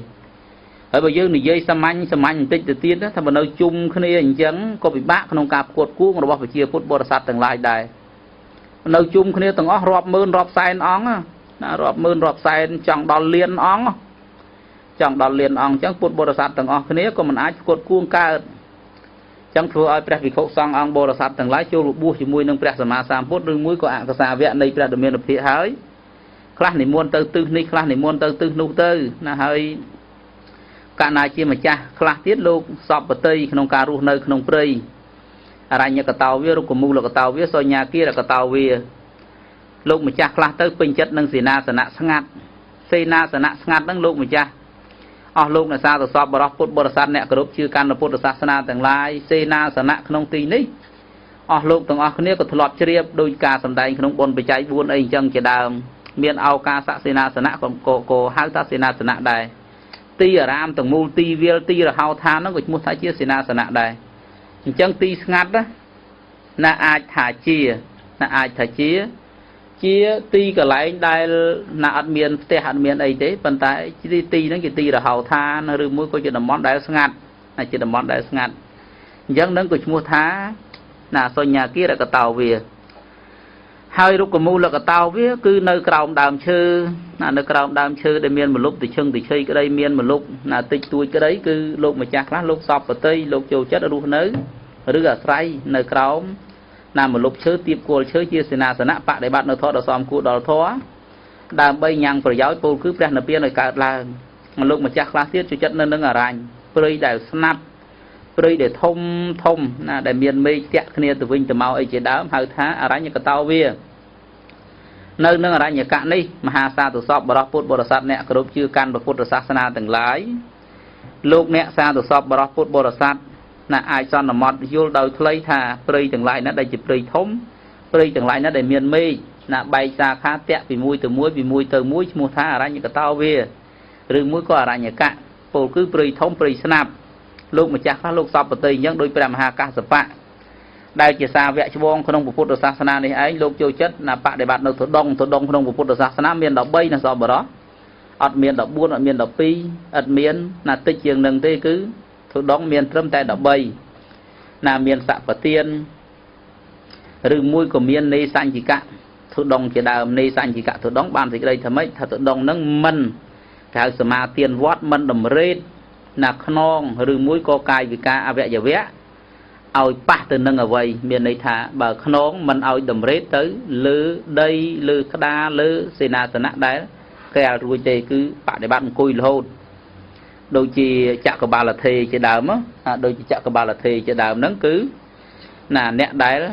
ហើយបើយើងនិយាយសាមញ្ញបន្តិចទៅទៀតថាបើនៅជុំគ្នាអញ្ចឹងក៏ពិបាកក្នុងការផ្គត់ផ្គង់របស់ប្រជាពុទ្ធបរិស័ទទាំងឡាយដែរនៅជុំគ្នាទាំងអស់រាប់ម៉ឺនរាប់សែនអង្គណារាប់ម៉ឺនរាប់សែនចង់ដល់លានអង្គអញ្ចឹងពុទ្ធបរិស័ទទាំងអស់គ្នាក៏មិនអាចផ្គត់ផ្គង់កើតអញ្ចឹងធ្វើឲ្យព្រះភិក្ខុសង្ឃអង្គបរិស័ទទាំងឡាយចូលរបួសជាមួយនឹងព្រះសម្មាសម្ពុទ្ធឬមួយក៏អក្សសាវៈនៃព្រះដ៏មានភិក្ខុហើយខ្លះនិមន្តទៅទិសនេះខ្លះនិមន្តទៅទិសនោះទៅណាហើយកាលណាជាម្ចាស់ខ្លះទៀតលោកសពបតីក្នុងការរស់នៅក្នុងព្រៃអរញ្ញកតោវារុក្ខមូលកតោវាសញ្ញាគារកតោវាលោកម្ចាស់ខ្លះទៅពេញចិត្តនឹងសេនាសនៈស្ងាត់ហ្នឹងលោកម្ចាស់អស់លោកអ្នកសាទសពបរិសុទ្ធពុទ្ធបរិស័ទអ្នកគោរពជឿកាន់ពុទ្ធសាសនាទាំងឡាយសេនាសនៈក្នុងទីនេះអស់លោកទាំងអស់គ្នាក៏ធ្លាប់ជ្រាបដោយការសម្ដែងក្នុងបុណ្យបច្ច័យ4អីអញ្ចឹងជាដើមមានឱកាសសេនាសនៈក៏ហៅថាសេនាសនៈដែរទីអារាមទាំងមូលទីវាលទីរហោឋានហ្នឹងក៏ឈ្មោះថាជាសេនាសនៈដែរអញ្ចឹងទីស្ងាត់ណាអាចថាជាទីកន្លែងដែលណាអត់មានផ្ទះអត់មានអីទេប៉ុន្តែទីហ្នឹងជាទីរហោឋានឬមួយក៏ជាតំបន់ដែលស្ងាត់អញ្ចឹងនឹងក៏ឈ្មោះថាណាសញ្ញាគារកតោវាហើយរុក្ខមូលកតោវាគឺនៅក្រោមដើមឈើណានៅក្រោមដើមឈើដែលមានម្លប់តិឈឹងតិឆីក្តីមានម្លប់ណាតិចតួចក្តីគឺលោកម្ចាស់ខ្លះលោកសពបតីលោកចូលចិត្តរស់នៅឬអាស្រ័យនៅក្រោមណាម្លប់ឈើទៀបគល់ឈើជាសេនាសនៈបដិបត្តិនៅធម៌ដ៏សមគួរដល់ធម៌ដើម្បីញ៉ាំងប្រយោជន៍ពោលគឺព្រះនិព្វានឲ្យកើតឡើងលោកម្ចាស់ខ្លះទៀតចូលចិត្តនៅនឹងអរញ្ញព្រៃដែលស្ងាត់ព្រៃដែលធំណាដែលមានមេឃតាក់គ្នាទៅវិញទៅមកអីជាដើមហៅថាអរញ្ញកតោវា nơi nâng ra nhà cả này mà hà sa tổ sọp bảo phút bồ sát nè group chưa căn bảo phút sát na từng lái lúc nè sa tổ sọp bảo phút bồ sát là ai cho nó mọt vô đầu lấy thà prey từng lại nó đây chỉ prey thống prey từng lại nó để miền mê là bay xa khá tẹt vì mùi từ muối mua tha ra như cái tao về rừng muối có ra nhà cả phổ cứ prey thống prey snap lúc mà chắc lúc sọp bờ tây những đôi bè hà ca sập bạ đây chỉ xa vẽ cho bông không phút được sát na này ấy lúc chơi chất là bạn để bạn được thổ đông không phút được sát na miền đỏ bay là do bờ đó ở miền đỏ buôn ở miền đỏ pi ở miền là tích trường nâng tê cứ thổ đông miền trâm tay đỏ bay là miền sạ bờ tiên rừng muối của miền này xanh chỉ cả thổ đông chỉ đào này xanh chỉ cả thổ đông ban thì đây thầm mấy thổ đông nâng mân cái sự mà tiền vót mân đầm rết là non rừng muối co cài vì ca vẽ giờ vẽ ao pa từ nâng ở vậy miền này thả bờ non mình ao đầm rết tới lư đây lư đa lư sena sena đấy cái rồi thì cứ bạn để bạn cùi hôn đôi chi chặt của bà là thề chỉ đào á đôi chi chặt của bà là thề chỉ đào nắng cứ là nẹt đấy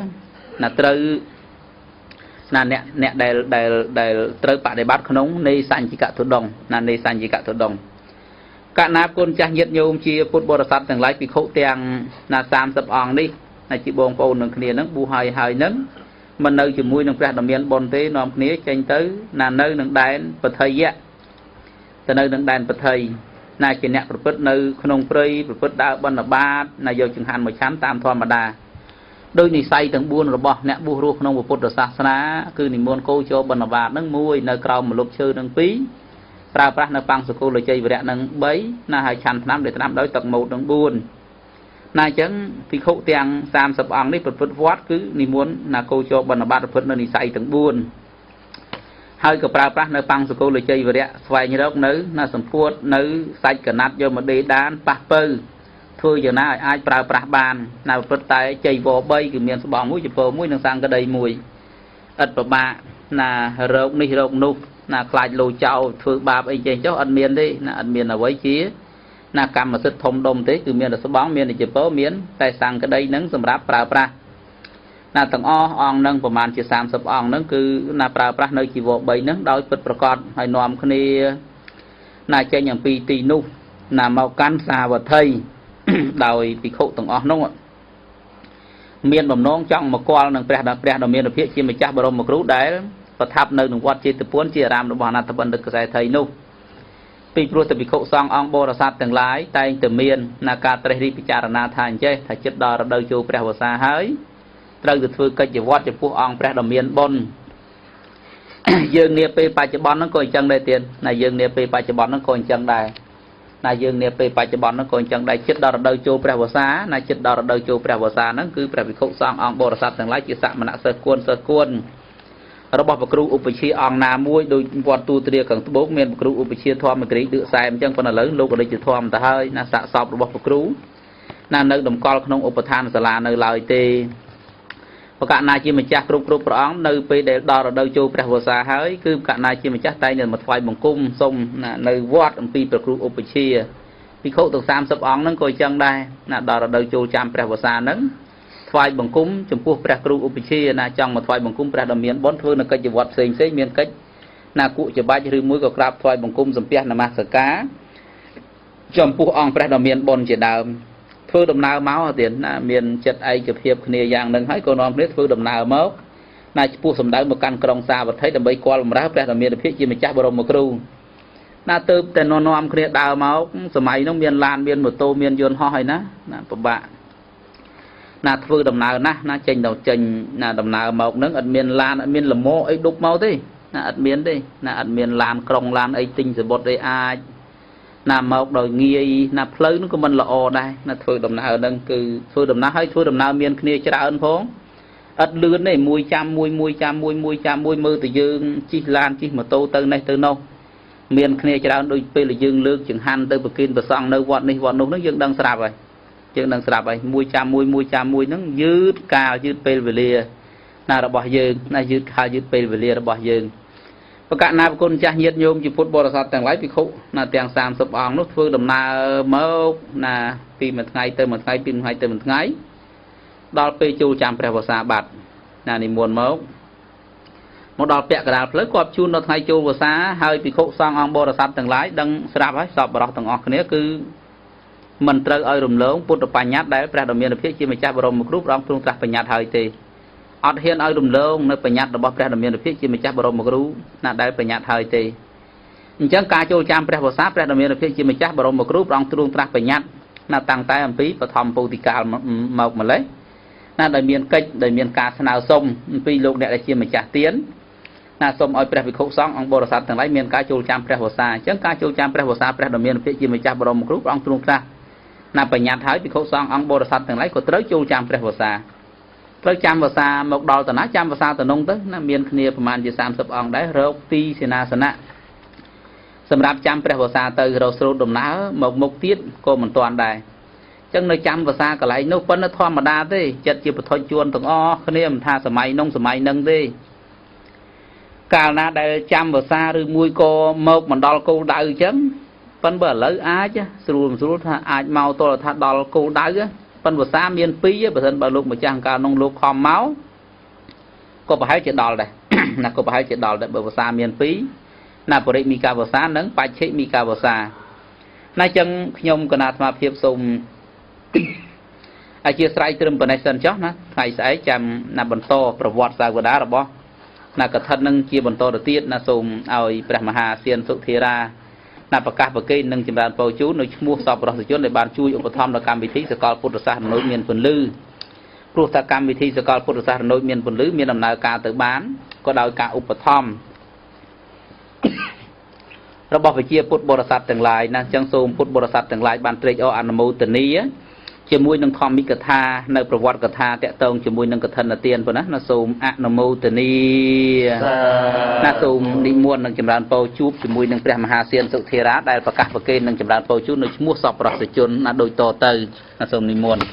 là trừ là nẹt đầy trừ bạn để bắt nóng này xanh chỉ cả thủ đồng là này xanh chỉ cả thủ đồng cả nạp con cha nhiệt nhôm chia phút bồ sát từng lái bị khâu tiền là sam sập ong đi là chỉ bông phô nâng kia nâng bu hai nâng mình nơi chỉ mũi nâng phèn đồng miền bồn thế nòm kia tranh tới là nơi nâng đài bật thầy á từ nơi nâng đài bật thầy là chỉ nẹt bật nơi không prey bật đạo bần là ba là do chừng hạn một chán tam thoa mà đà đôi này say từng buôn rồi bỏ nẹt bu ruột không một phút được sát ná cứ niệm môn cô cho bần là ba nâng mũi nơi cầu một lúc chơi nâng phí ra phát nơi băng sô cô lời chơi về nâng bấy là hai chăn năm để năm đối tận một nâng buôn này chẳng thì khâu tiền sam sập ong đấy bật vót cứ niệm muốn là cô cho bần là ba bật nơi này say từng buôn hơi cái pra pra nơi băng sô cô lời chơi về xoay như đó nữ là sầm phuốt nữ say cả nát vô mà đi đan pa pơ thôi giờ nào ai pra pra bàn nào bật tay chơi vò bay cái miền bò mũi chụp mũi nâng sang cái đầy mùi ất bà là rộng này rộng nục là khai lô chào thưa bà ấy chơi cháu ăn miền đi là ăn miền là với chí là cầm mà sức thông đông thế từ miền là số bóng miền thì chỉ có miền tay sang cái đây nâng sầm ráp pra pra là tầng on nângประมาณ chỉ sam sập on nâng cứ là pra pra nơi chỉ vỗ bay nâng đôi bậtประกอบ hay nòm cái này là chơi những pi tì nu là màu can xà và thây đòi bị khổ tầng on đúng không miền bầm nón trong một quan nâng pre đồng miền ở phía trên mình chắc bờ một rú đấy và tháp nơi đường quạt chia từ bốn chia ram được bảo là tập vận được cái thầy nu pi pro từ bị khổ sang on bồ sát từng lái tay từ miền là cả tây đi pichara thành chơi thạch chất đò đời chu pre và xa hớiត្រូវទៅធ្វើកិច្ចវត្តចំពោះអង្គព្រះដ៏មានបុណ្យយើងនាពេលបច្ចុប្បន្នហ្នឹងក៏អញ្ចឹងដែរទៀតណាយើងនាពេលបច្ចុប្បន្នហ្នឹងក៏អញ្ចឹងដែរណាយើងនាពេលបច្ចុប្បន្នហ្នឹងក៏អញ្ចឹងដែរចិត្តដល់រដូវចូលព្រះវស្សាណាចិត្តដល់រដូវចូលព្រះវស្សាហ្នឹងគឺព្រះភិក្ខុសង្ឃអង្គបរិស័ទទាំងឡាយជាសមណៈសិស្សគួនរបស់ព្រះគ្រូឧបជាអង្គណាមួយដោយវត្តទូទ្រាខាងត្បូងមានព្រះគ្រូឧបជាធម្មគ្រីឌឺសែមអញ្ចឹងប៉ុន្តែឥឡូវលោកក៏ដូចជាធម្មទៅហើយណាសាកសពរបស់ព្រះគ្រូណានៅតម្កល់ក្នុងឧបឋានសាលានៅឡើយទេប្រកាសណាជាម្ចាស់គ្រប់ព្រះអង្គនៅពេលដែលដល់រដូវចូលព្រះវស្សាហើយគឺប្រកាសណាជាម្ចាស់តែងតែមកថ្វាយបង្គំសូមនៅវត្តអំពីព្រះគ្រូឧបជាភិក្ខុទាំង30អង្គហ្នឹងក៏អញ្ចឹងដែរណាដល់រដូវចូលចាំព្រះវស្សាហ្នឹងថ្វាយបង្គំចំពោះព្រះគ្រូឧបជាណាចង់មកថ្វាយបង្គំព្រះដ៏មានបុណ្យធ្វើនៅកិច្ចវត្តផ្សេងមានកិច្ចណាគួរជាបាច់ឬមួយក៏ក្រាបថ្វាយបង្គំសំពះនមស្ការចំពោះអង្គព្រះដ៏មានបុណ្យជាដើមធ្វើដំណើរមកទៀតណាមានចិត្តឯកភាពគ្នាយ៉ាងនឹងហើយក៏នាំគ្នាធ្វើដំណើរមកណាចំពោះសម្ដៅមកកាន់ក្រុងសាវត្ថីដើម្បីគាល់បម្រើព្រះដ៏មានភាពជាម្ចាស់បរមគ្រូណាទៅតែនាំគ្នាដើរមកសម័យនោះមានឡានមានម៉ូតូមានយន្តហោះហើយណាពិបាកណាធ្វើដំណើរណាចេញទៅចេញណាដំណើរមកនឹងអត់មានឡានអត់មានលំមអីដុបមកទេណាអត់មានទេណាអត់មានឡានក្រុងឡានអីទិញសបុតអីអាចណាមកដោយងាយណាផ្លូវនោះក៏មិនល្អដែរណាធ្វើដំណើរហ្នឹងគឺធ្វើដំណើរឲ្យធ្វើដំណើរមានគ្នាច្រើនផងអត់លឿនទេមួយចាំមួយមើលទៅយើងជិះឡានជិះម៉ូតូទៅនេះទៅនោះមានគ្នាច្រើនដូចពេលយើងលើកចង្ហាន់ទៅប្រគិនប្រសង់នៅវត្តនេះវត្តនោះហ្នឹងយើងដឹងស្រាប់ហើយមួយចាំមួយហ្នឹងយឺតកាលយឺតពេលវេលាណារបស់យើងណាយឺតកាលយឺតពេលវេលារបស់យើងប្រកាសណាគុណចាស់ញាតិញោមជាពុទ្ធបរិស័ទទាំងឡាយភិក្ខុណាទាំង30អង្គនោះធ្វើដំណើរមកណាពីមួយថ្ងៃទៅមួយថ្ងៃពីមួយថ្ងៃទៅមួយថ្ងៃដល់ពេលចូលចាំព្រះវស្សាបាត់ណានិមន្តមក một đòn bẹt cả đào lấy quạt chun nó thay chôn vào xa hơi bị khổ sang ông bò sạt từng lái đăng sạp ấy sọp vào từng ngọn cái cứ mình trời ơi rùm lớn bút được bài nhát đấy ra đồng miền được phía chi mà cha vào một lúc rong trung trạc bài nhát hơi thì ọt hiên ơi rùm lớn nơi bài nhát được bóp ra đồng miền được phía chi mà cha vào một lúc là đấy bài nhát hơi thì chẳng cá châu chăm ra vào sáp ra đồng miền được phía chi mà cha vào một lúc rong trung trạc bài nhát là tăng tay âm phí và thòm bù tì cào mộc mà lấy là đời miền kịch đời miền cá nào sông phi lục đệ là chi mà cha tiến là sông ơi bị khổ xong ông bò sát từng lấy miền cá châu chăm ra vào xa chẳng cá châu chăm ra vào sáp ra đồng miền được phía chi mà cha vào một lúc rong trung trạc nạp bài nhát thấy bị khổ xong ông bồ sát từng lấy của tới chu trămព្រះវស្សាtới trămវស្សាមកដល់តាណាtrămវស្សាទៅនងទៅណាមានគ្នាប្រហែលជា30អង្គដែររកទីសេនាសនៈសម្រាប់trămព្រះវស្សាទៅរកស្រូតដំណើរមកមុខទៀតក៏មិនទាន់ដែរអញ្ចឹងនៅtrămវស្សាកន្លែងនោះប៉ុន្តែធម្មតាទេចិត្តជាបថុជួនទាំងអស់គ្នាមិនថាសម័យនោះសម័យនឹងទេកាលណាដែលtrămវស្សាឬមួយក៏មកមិនដល់គោលដៅអញ្ចឹងប៉ុន្តែឥឡូវអាចស្រួលថាអាចមកតលថាដល់គោលដៅប៉ុន្តែភាសាមាន2បើមិនបើលោកម្ចាស់កាលនោះលោកខំមកក៏ប្រហែលជាដល់ដែរណាក៏ប្រហែលជាដល់ដែរបើភាសាមាន2ណាបរិមីកាភាសានិងបច្ឆិមីកាភាសាណាចឹងខ្ញុំគណៈអាត្មាភាពសូមអធិស្ឋានត្រឹមប៉ុណ្ណេះសិនចុះណាថ្ងៃស្អែកចាំណាបន្តប្រវត្តិសាវតារបស់ណាកថានឹងជាបន្តទៅទៀតណាសូមឲ្យព្រះមហាសៀនសុធិរាណាប្រកាសប្រកេននឹងចម្រើនពរជូននៅឈ្មោះសពរដ្ឋជនដែលបានជួយឧបត្ថម្ភដល់កម្មវិធីសកលពុទ្ធសាសនាមានពន្លឺព្រោះថាកម្មវិធីសកលពុទ្ធសាសនាមានពន្លឺមានដំណើរការទៅបានក៏ដោយការឧបត្ថម្ភរបស់វិជាពុទ្ធបរិស័ទទាំងឡាយណាចឹងសូមពុទ្ធបរិស័ទទាំងឡាយបានត្រេកអរអនុមោទនាជាមួយនឹងធម្មិកថានៅប្រវត្តិកថាតកតងជាមួយនឹងកឋិនទានប៉ុណ្ណាណាសូមអនុមោទនាណាសូមនិមន្តនឹងចម្រើនពរជួបជាមួយនឹងព្រះមហាសៀនសុធិរាដែលប្រកាសប្រកេននឹងចម្រើនពរជូននៅឈ្មោះសពរដ្ឋជនណាដូចតទៅណាសូមនិមន្ត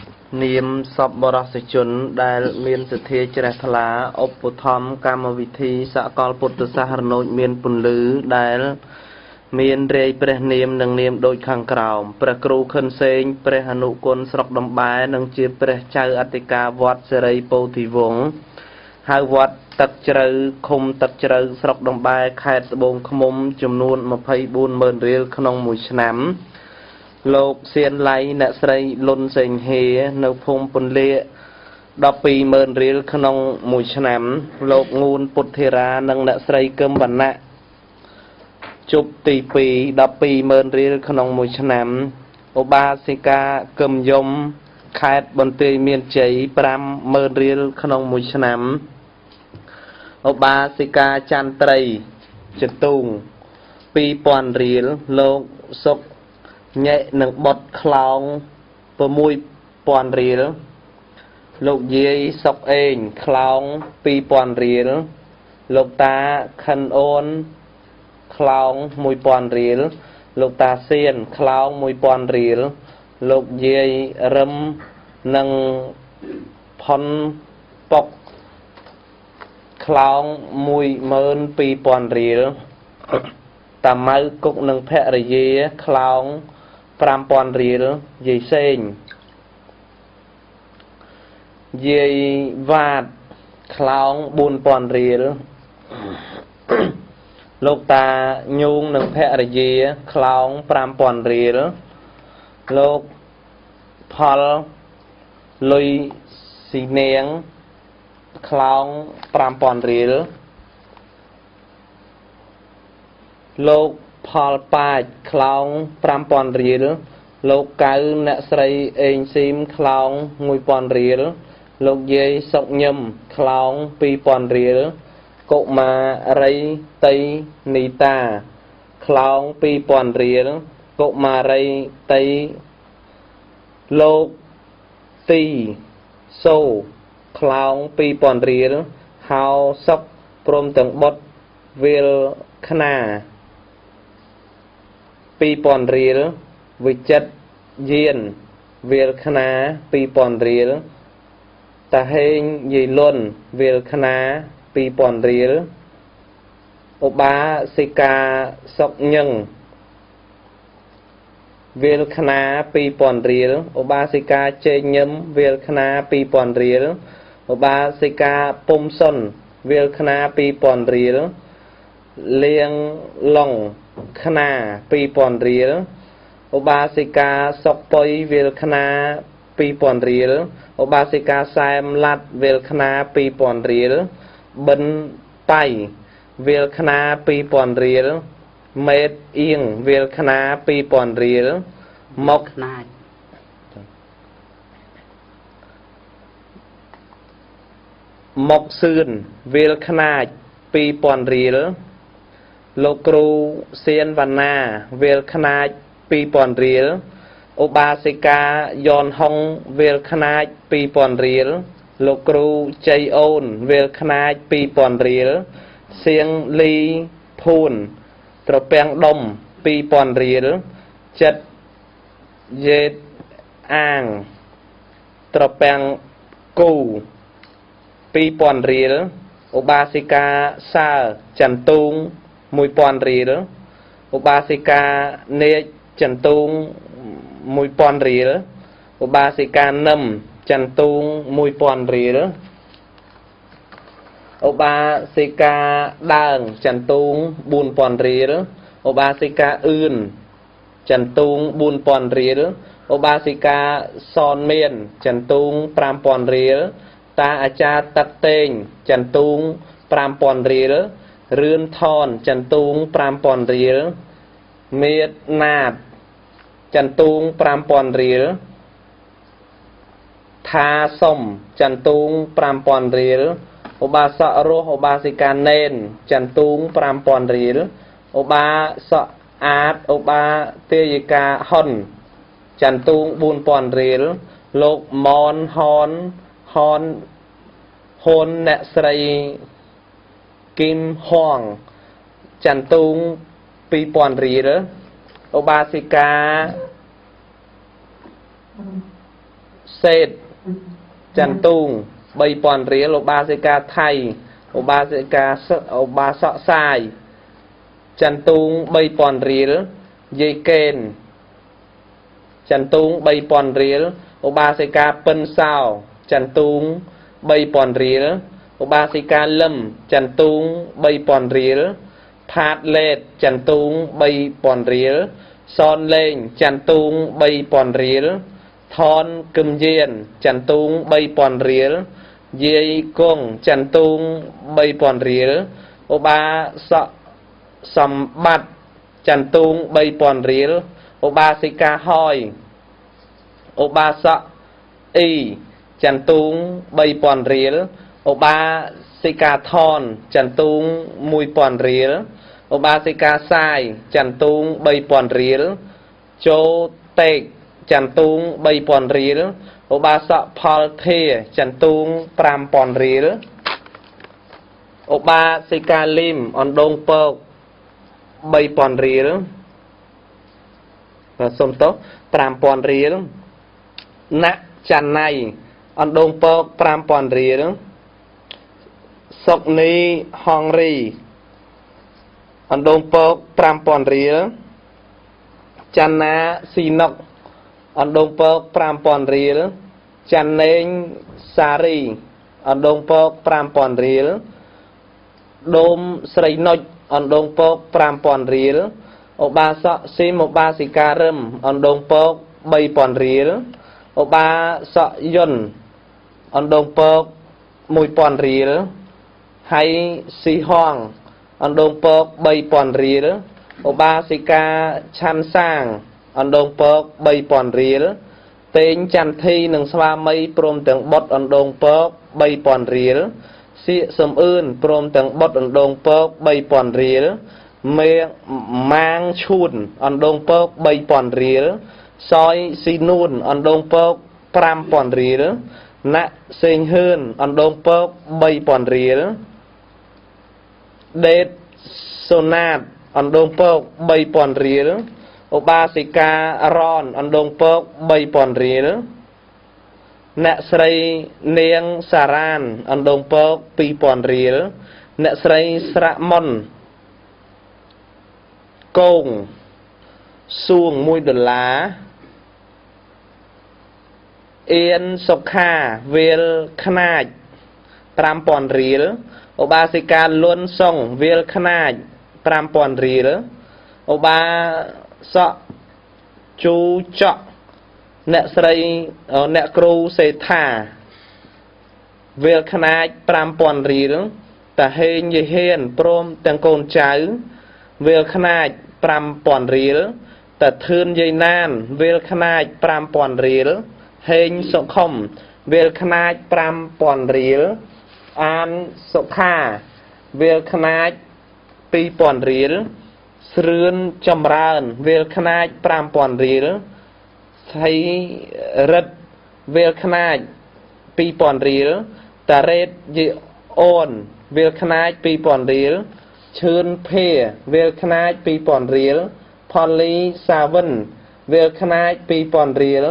នាមសពរដ្ឋជនដែលមានសទ្ធាជ្រះថ្លាឧបត្ថម្ភកម្មវិធីសកលពុទ្ធសាសនាមានពន្លឺដែលមានរាយព្រះនាមនិងនាមដូចខាងក្រោមព្រះគ្រូខិនសេងព្រះអនុគុណស្រុកដំបែនិងជាព្រះចៅអធិការវត្តសេរីពោធិវង្សហៅវត្តទឹកជ្រៅឃុំទឹកជ្រៅស្រុកដំបែខេត្តត្បូងឃ្មុំចំនួន240000រៀលក្នុងមួយឆ្នាំលោកសៀនឡៃអ្នកស្រីលុនសេងហេនៅភូមិពន្លា120,000រៀលក្នុងមួយឆ្នាំលោកងួនពុទ្ធិរានិងអ្នកស្រីកឹមវណ្ណៈជប់ទី2 12,000រៀលក្នុងមួយឆ្នាំឧបាសិកាកឹមយមខេត្តបន្ទាយមានជ័យ50000រៀលក្នុងមួយឆ្នាំឧបាសិកាចន្ទ្រីចទូង2000រៀលលោកសុកញែកនិងបុតខ្លោង6000រៀលលោកយាយសុកអេងខ្លោង2000រៀលលោកតាខិនអូនខ្លោង1000រៀលលោកតាសៀនខ្លោង1000រៀលលោកយាយរឹមនិងផុនប៉ុកខ្លោង12000រៀលតាម៉ៅគុកនិងភរិយាខ្លោង5000រៀលយាយសេងយាយវ៉ាតខ្លោង4000រៀលលោកតាញូងនិងភរិយាខ្លោង5000រៀលលោកផលលុយស៊ីនាងខ្លោង5000រៀលលោកផលប៉ាចខ្លោង5000រៀលលោកកៅអ្នកស្រីអេងស៊ីមខ្លោង1000រៀលលោកយាយសុកញឹមខ្លោង2000រៀលកុមារីតៃនីតាខ្លោង2000រៀលកុមារីតៃលោកទីសូខ្លោង2000រៀលហៅសុកព្រមទាំងបុតវិលខ្នា2000រៀលវិចិត្រយានវិលខ្នា2000រៀលតាហេងយាយលុនវិលខ្នា2000រៀលឧបាសិកាសុកញឹងវិលខ្នា2000រៀលឧបាសិកាជេញញឹមវិលខ្នា2000រៀលឧបាសិកាពុំសុន Vil Khna Pi Pon Riel Liang Long Khna Pi Pon Riel Obasika Sokpoi Vil Khna Pi Pon Riel Obasika Sam Lat Vil Khna Pi Pon Riel Bin Pai Vil Khna Pi Pon Riel Mệt Yên Vil Khna Pi Pon Riel Mok Mok Sươn Vil Khna Pi Pon Riel Lô Cru Sien Vanna Vil Khna Pi Pon Riel Obasika Yon Hong Vil Khna Pi Pon Riel Lô Cru Chay On Vil Khna Pi Pon Riel Siêng Ly Phun Trò Peng Dom Pi Pon Riel Chất Dết Ang Trò Peng Cù Pi Pon Riel Obasika Sa Chan Tung Mùi Pon Riel Obasika Nê Chan Tung Mùi Pon Riel Obasika Nâm Chan Tung Mùi Pon Riel Obasika Đàng Chan Tung Bùn Pon Riel Obasika Ưn Chan Tung Bùn Pon Riel Obasika Son Miên Chan Tung Pram Pon Riel Ta Acha Tắc Tên Chan Tung Pram Pon Riel Rươn Thon Chan Tung Pram Pon Riel Miết Nạp Chan Tung Pram Pon Riel Tha Som Chan Tung Pram Pon Riel Obasa Roh Obasika Nen Chan Tung Pram Pon Riel Obasa Át Oba Teyika Hon Chan Tung Bùn Pon Riel Lok Mon Hon Hon Hon Nẹ Sray Kim Hoang Chan Tung Pi Pon Riel Obasika Sệt Chan Tung Bay Pon Riel Obasika Thay Obasa Sai Chan Tung Bay Pon Riel Dây Kên Chan Tung Bay Pon Riel Obasika Pân Sao Chan Tung Bay Pon Riel Obasika Lâm Chan Tung Bay Pon Riel Phat Lết Chan Tung Bay Pon Riel Son Lên Chan Tung Bay Pon Riel Thon Kim Dien Chan Tung Bay Pon Riel Dây Kong Chan Tung Bay Pon Riel Obasa Som Bat Chan Tung Bay Pon Riel Obasika Hoi Obasa Y Chan Tung Bay Pon Riel Obasika Thon Chan Tung Mùi Pon Riel Obasika Sai Chan Tung Bay Pon Riel Chô Tek Chan Tung Bay Pon Riel Obasa Phal Thê Chan Tung Pram Pon Riel Obasika Lim On Dong Pok Bay Pon Riel Xôm tốt Pram Pon Riel Nạ Chan Này On Dong Pok Pram Pon Riel Sok Ni Hong Ri On Dong Pok Pram Pon Riel Chan Na Si Nok On Dong Pok Pram Pon Riel Chan Neng Sari On Dong Pok Pram Pon Riel Dom Sray Noch On Dong Pok Pram Pon Riel Obasa Sim Obasika Rem On Dong Pok Bay Pon Riel Obasa Yon On Dong Pok Mùi Pon Riel Hay Si Hoang On Dong Pok Bay Pon Riel Obasika Chan Sang On Dong Pok Bay Pon Riel Tên Chan Thi Nâng Sva Mây Prom Teng Bot On Dong Pok Bay Pon Riel Si Sum Ưn Prom Teng Bot On Dong Pok Bay Pon Riel Mang Chun On Dong Pok Bay Pon Riel Soi Si Nun On Dong Pok Pram Pon Riel Nạ Seng Hơn On Dong Pok Bay Pon Riel Đết Sonat On Dong Pok Bay Pon Riel Obasika Ron On Dong Pok Bay Pon Riel Nạ Sray Niang Saran On Dong Pok Pi Pon Riel Nạ Sray Sramon Kong Suông Mùi Đồn Lá Yên Sọc Kha Vil Khna 5,000 រៀលឧបាសិកាលួនសុងវាលខ្នាច 5,000 រៀលឧបាសកជូចកអ្នកស្រីអ្នកគ្រូសេដ្ឋាវាលខ្នាច 5,000 រៀលតាហេងយីហ៊ានព្រមទាំងកូនចៅវាលខ្នាច 5,000 រៀលតាធឿនយាយណានវាលខ្នាច 5,000 រៀលហេងសុខុមវាលខ្នាច 5,000 រៀលអានសុខាវាលខ្នាច 2,000 រៀលស្រឿនចម្រើនវាលខ្នាច 5,000 រៀលស្ហីរិទ្ធវាលខ្នាច 2,000 រៀលតារ៉េតយីអូនវាលខ្នាច 2,000 រៀលឈឿនភេវាលខ្នាច 2,000 រៀលផលីសាវិនវាលខ្នាច 2,000 រៀល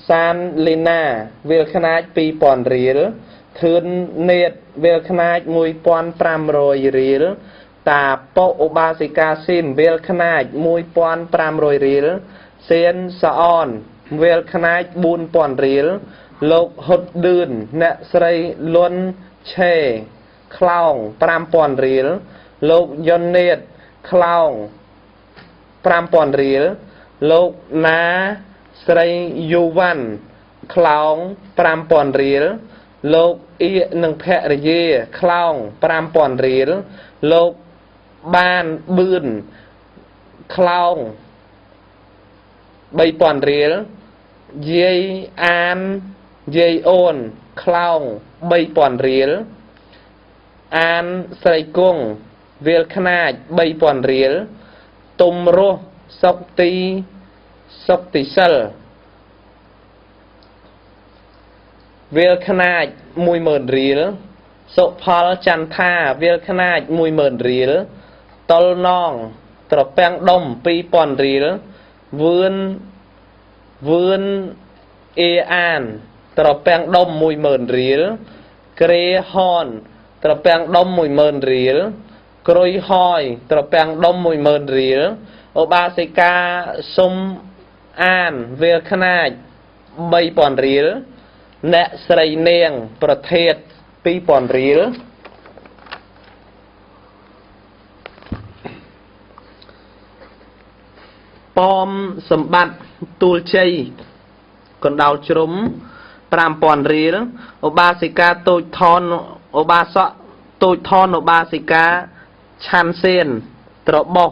សានលីណាវាលខ្នាច 2,000 រៀលធឿននេតវាលខ្នាច 1,500 រៀលតាពុឧបាសិកាស៊ីមវាលខ្នាច 1,500 រៀលសៀនសអនវាលខ្នាច 4,000 រៀលលោកហុតឌឿនអ្នកស្រីលុនឆេខ្លោង 5,000 រៀលលោកយុននេតខ្លោង 5,000 រៀលលោកណាស្រីយូវ៉ាន់ខ្លោង 5,000 រៀលលោកអ៊ីនិងភរិយាខ្លោង 5,000 រៀលលោកបានបឿនខ្លោង 3,000 រៀលយាយអានយាយអូនខ្លោង 3,000 រៀលអានស្រីគង់វាលខ្នាច 3,000 រៀលទុំរស់សុកទីសិលវាលខ្នាច 10,000 រៀលសុផលចន្ទថាវាលខ្នាច 10,000 រៀលតុលនងត្រពាំងដុំ 2,000 រៀលវឿនអេអានត្រពាំងដុំ 10,000 រៀលក្រេហនត្រពាំងដុំ 10,000 រៀលក្រួយហយត្រពាំងដុំ 10,000 រៀលឧបាសិកាសុំអានវាលខ្នាច 3,000 រៀលអ្នកស្រីនាងប្រធេត 2,000 រៀលប៉មសម្បត្តិទូលជ័យកណ្ដោលជ្រុំ 5,000 រៀលឧបាសិកាតូចថនឧបាសកតូចថនឧបាសិកាឆាន់សៀនត្របោះ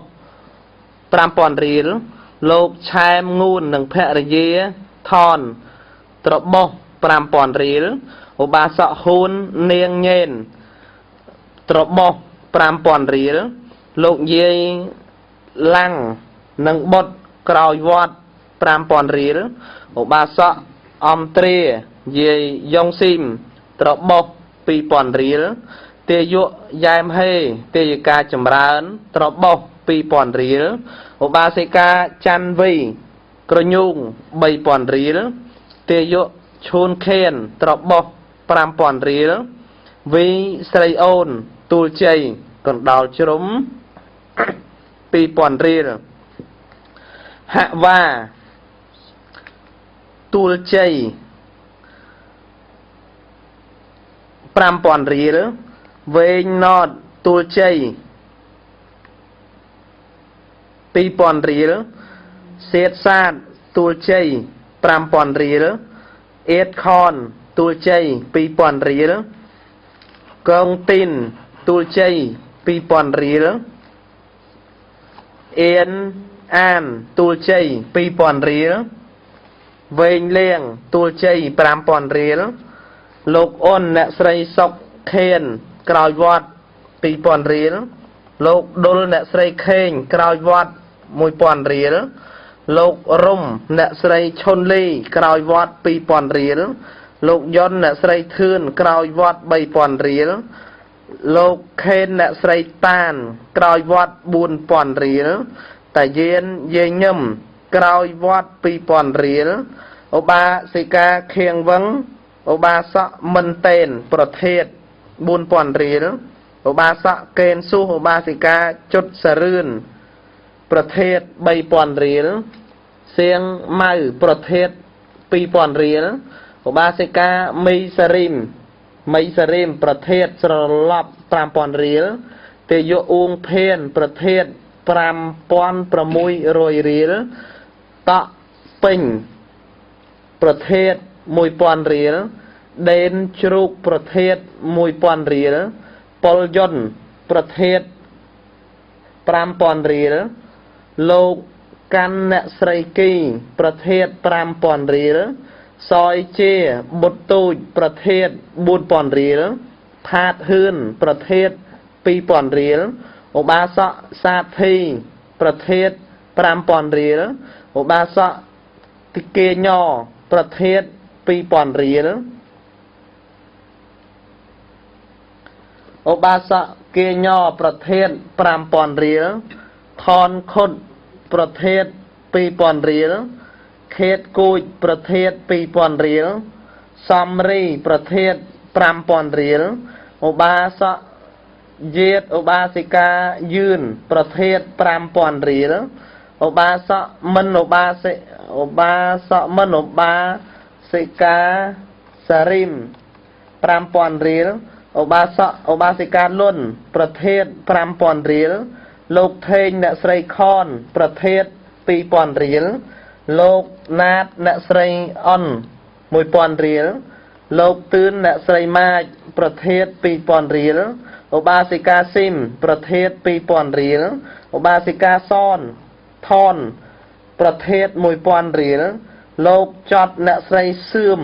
5,000 រៀលលោកឆែមងួននិងភរិយាថនត្របោះ 5,000 រៀលឧបាសកហ៊ូននាងញេនត្របោះ 5,000 រៀលលោកយាយឡាំងនិងបុតក្រោយវត្ត 5,000 រៀលឧបាសកអំទ្រាយាយយ៉ុងស៊ីមត្របោះ 2,000 រៀលទាយុយ៉ែមហេទាយិកាចម្រើនត្របោះ 2,000 រៀលឧបាសិកាច័ន្ទវីក្រញូង 3,000 រៀលទាយុឈួនខេនត្របោះ 5,000 រៀលវីស្រីអូនទូលជ័យកណ្ដោលជ្រុំ 2,000 រៀលហវ៉ាទូលជ័យ 5,000 រៀលវែងណតទូលជ័យ 2,000 រៀលសេតសាទទូលជ័យ 5,000 រៀលអៀតខនទូលជ័យ 2,000 រៀលកងទីនទូលជ័យ 2,000 រៀលអៀនអានទូលជ័យ 2,000 រៀលវែងលៀងទូលជ័យ 5,000 រៀលលោកអូនអ្នកស្រីសុកខេនក្រោយវត្ត 2,000 រៀលលោកដុលអ្នកស្រីខេងក្រោយវត្ត 1,000 រៀលលោករុំអ្នកស្រីឈុនលីក្រោយវត្ត 2,000 រៀលលោកយុនអ្នកស្រីធឿនក្រោយវត្ត 3,000 រៀលលោកខេនអ្នកស្រីតានក្រោយវត្ត 4,000 រៀលតាយានយាយញឹមក្រោយវត្ត 2,000 រៀលឧបាសិកាខៀងវឹងឧបាសកមិនតេនប្រធេត 4,000 រៀលឧបាសកកេនសុឧបាសិកាជុតសរឿនប្រធេត 3,000 រៀលសៀងម៉ៅប្រធេត 2,000 រៀលឧបាសិកាមីសារីម mấy sa rìmประเทศสลับปรามปอนเรียลเตโยองเพนประเทศปรามปอนประมุยโรยเรียลตะปิงประเทศมวยปอนเรียลเดนชรุกประเทศมวยปอนเรียลปอลยนประเทศปรามปอนเรียลโลกกันเนสไรกีประเทศปรามปอนเรียลซอยเจบุตตูประเทศบูนปอนเรียลพาดฮืนประเทศปีปอนเรียลอบาสะซาทีประเทศปรามปอนเรียลอบาสะติเกญอประเทศปีปอนเรียลอบาสะเกญอประเทศปรามปอนเรียลทอนคดประเทศปีปอนเรียลเขตกุยประเทศปีปอนเรียลซัมรีประเทศปรามปอนเรียลอบาสะเยดอบาสิกายืนประเทศปรามปอนเรียลอบาสะมันอบาสิอบาสะมันอบาสิกาสริมปรามปอนเรียลอบาสะอบาสิกาลุ่นประเทศปรามปอนเรียลโลกเทงเนสไรคอนประเทศปีปอนเรียลโลกนาดเนสไรออนมวยปอนเรียลโลกตื่นเนสไรมาประเทศปีปอนเรียลอบาสิกาซิมประเทศปีปอนเรียลอบาสิกาซ่อนทอนประเทศมวยปอนเรียลโลกจอดเนสไรซึม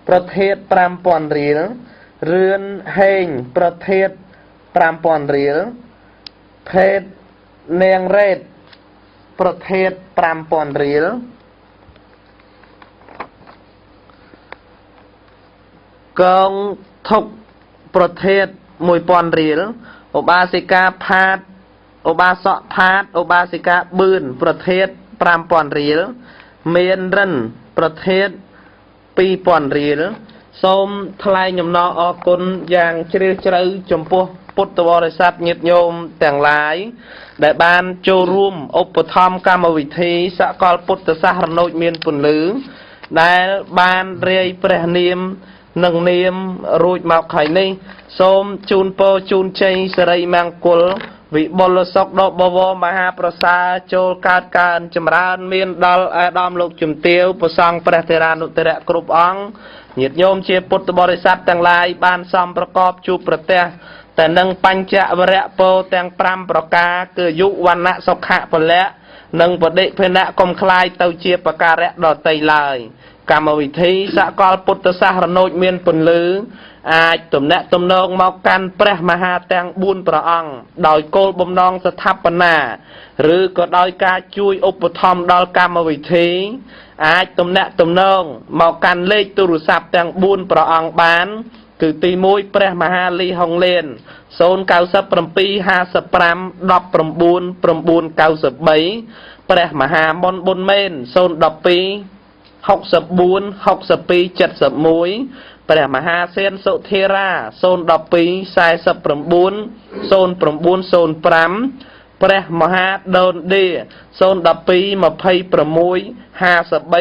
ประเทศปรามปอนเรียลเรือนเฮงประเทศปรามปอนเรียลเพศเนียงเรศประเทศปรามปอนเรียลกองทกประเทศมวยปอนเรียลอบาสิกาพาดอบาสะพาดอบาสิกาบืนประเทศปรามปอนเรียลเมียนรันประเทศปีปอนเรียลส้มทลายยมนออกุลอย่างเชื่อเชื่อจมพัวพุทธบริษัทnhiệtโยมแต่งหลายได้บานโจรุมอุปธรรมกรรมวิธีสกลพุทธสหรโนเมียนปุ่นลือได้บานเรียประเนียมหนึ่งเนียมรูดมาไข่นี้ส้มจูนโปจูนเชยสไรมังกุลวิบลสกดอกบวมหาประสาโจการจำรานเมียนดอลอาดอมลูกจุมเตียวประสังประเทรานุเตระกรุบอังnhiệtโยมเชียพุทธบริษัทต่างหลายบานซ้ำประกอบจูประเทศแต่นังปัญจวรโปแตงปรามประกาเกิดยุวันณะสขะพละนังปฏิเพณะกรมคลายเตาเชียประการะดอไตลายกรรมวิธีสกลพุทธสหรโนเมียนปุนลืออาจตุ่มเนะตุ่มนองมากันพระมหาแตงบุญประอังโดยโกลบมนองสถาปนาหรือก็โดยการช่วยอุปธรรมดอลกรรมวิธีอาจตุ่มเนะตุ่มนองมากันเลขตุรุศัพท์แตงบุญประอังบานคือตีมวยพระมหาลีฮองเลนโซนเก้าสิบปี50 ปรามดอกประบุญ90 ใบพระมหามนบุญเมนโซน10 ปี60 ปี70 มวยพระมหาเซนสุเทราโซน10 ปี49โซน9โซนปรามพระมหาโดนเดโซน10 ปี26 50 ใบ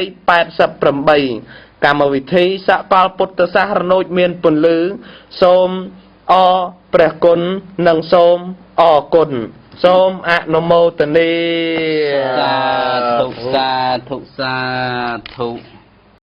88 ใบกรรมวิธีสกลพุทธสหรโนเมียนปุนลือโสมอประกุลนังโสมอกุลโสมอนุโมทนีสาธุสาธุสาธุ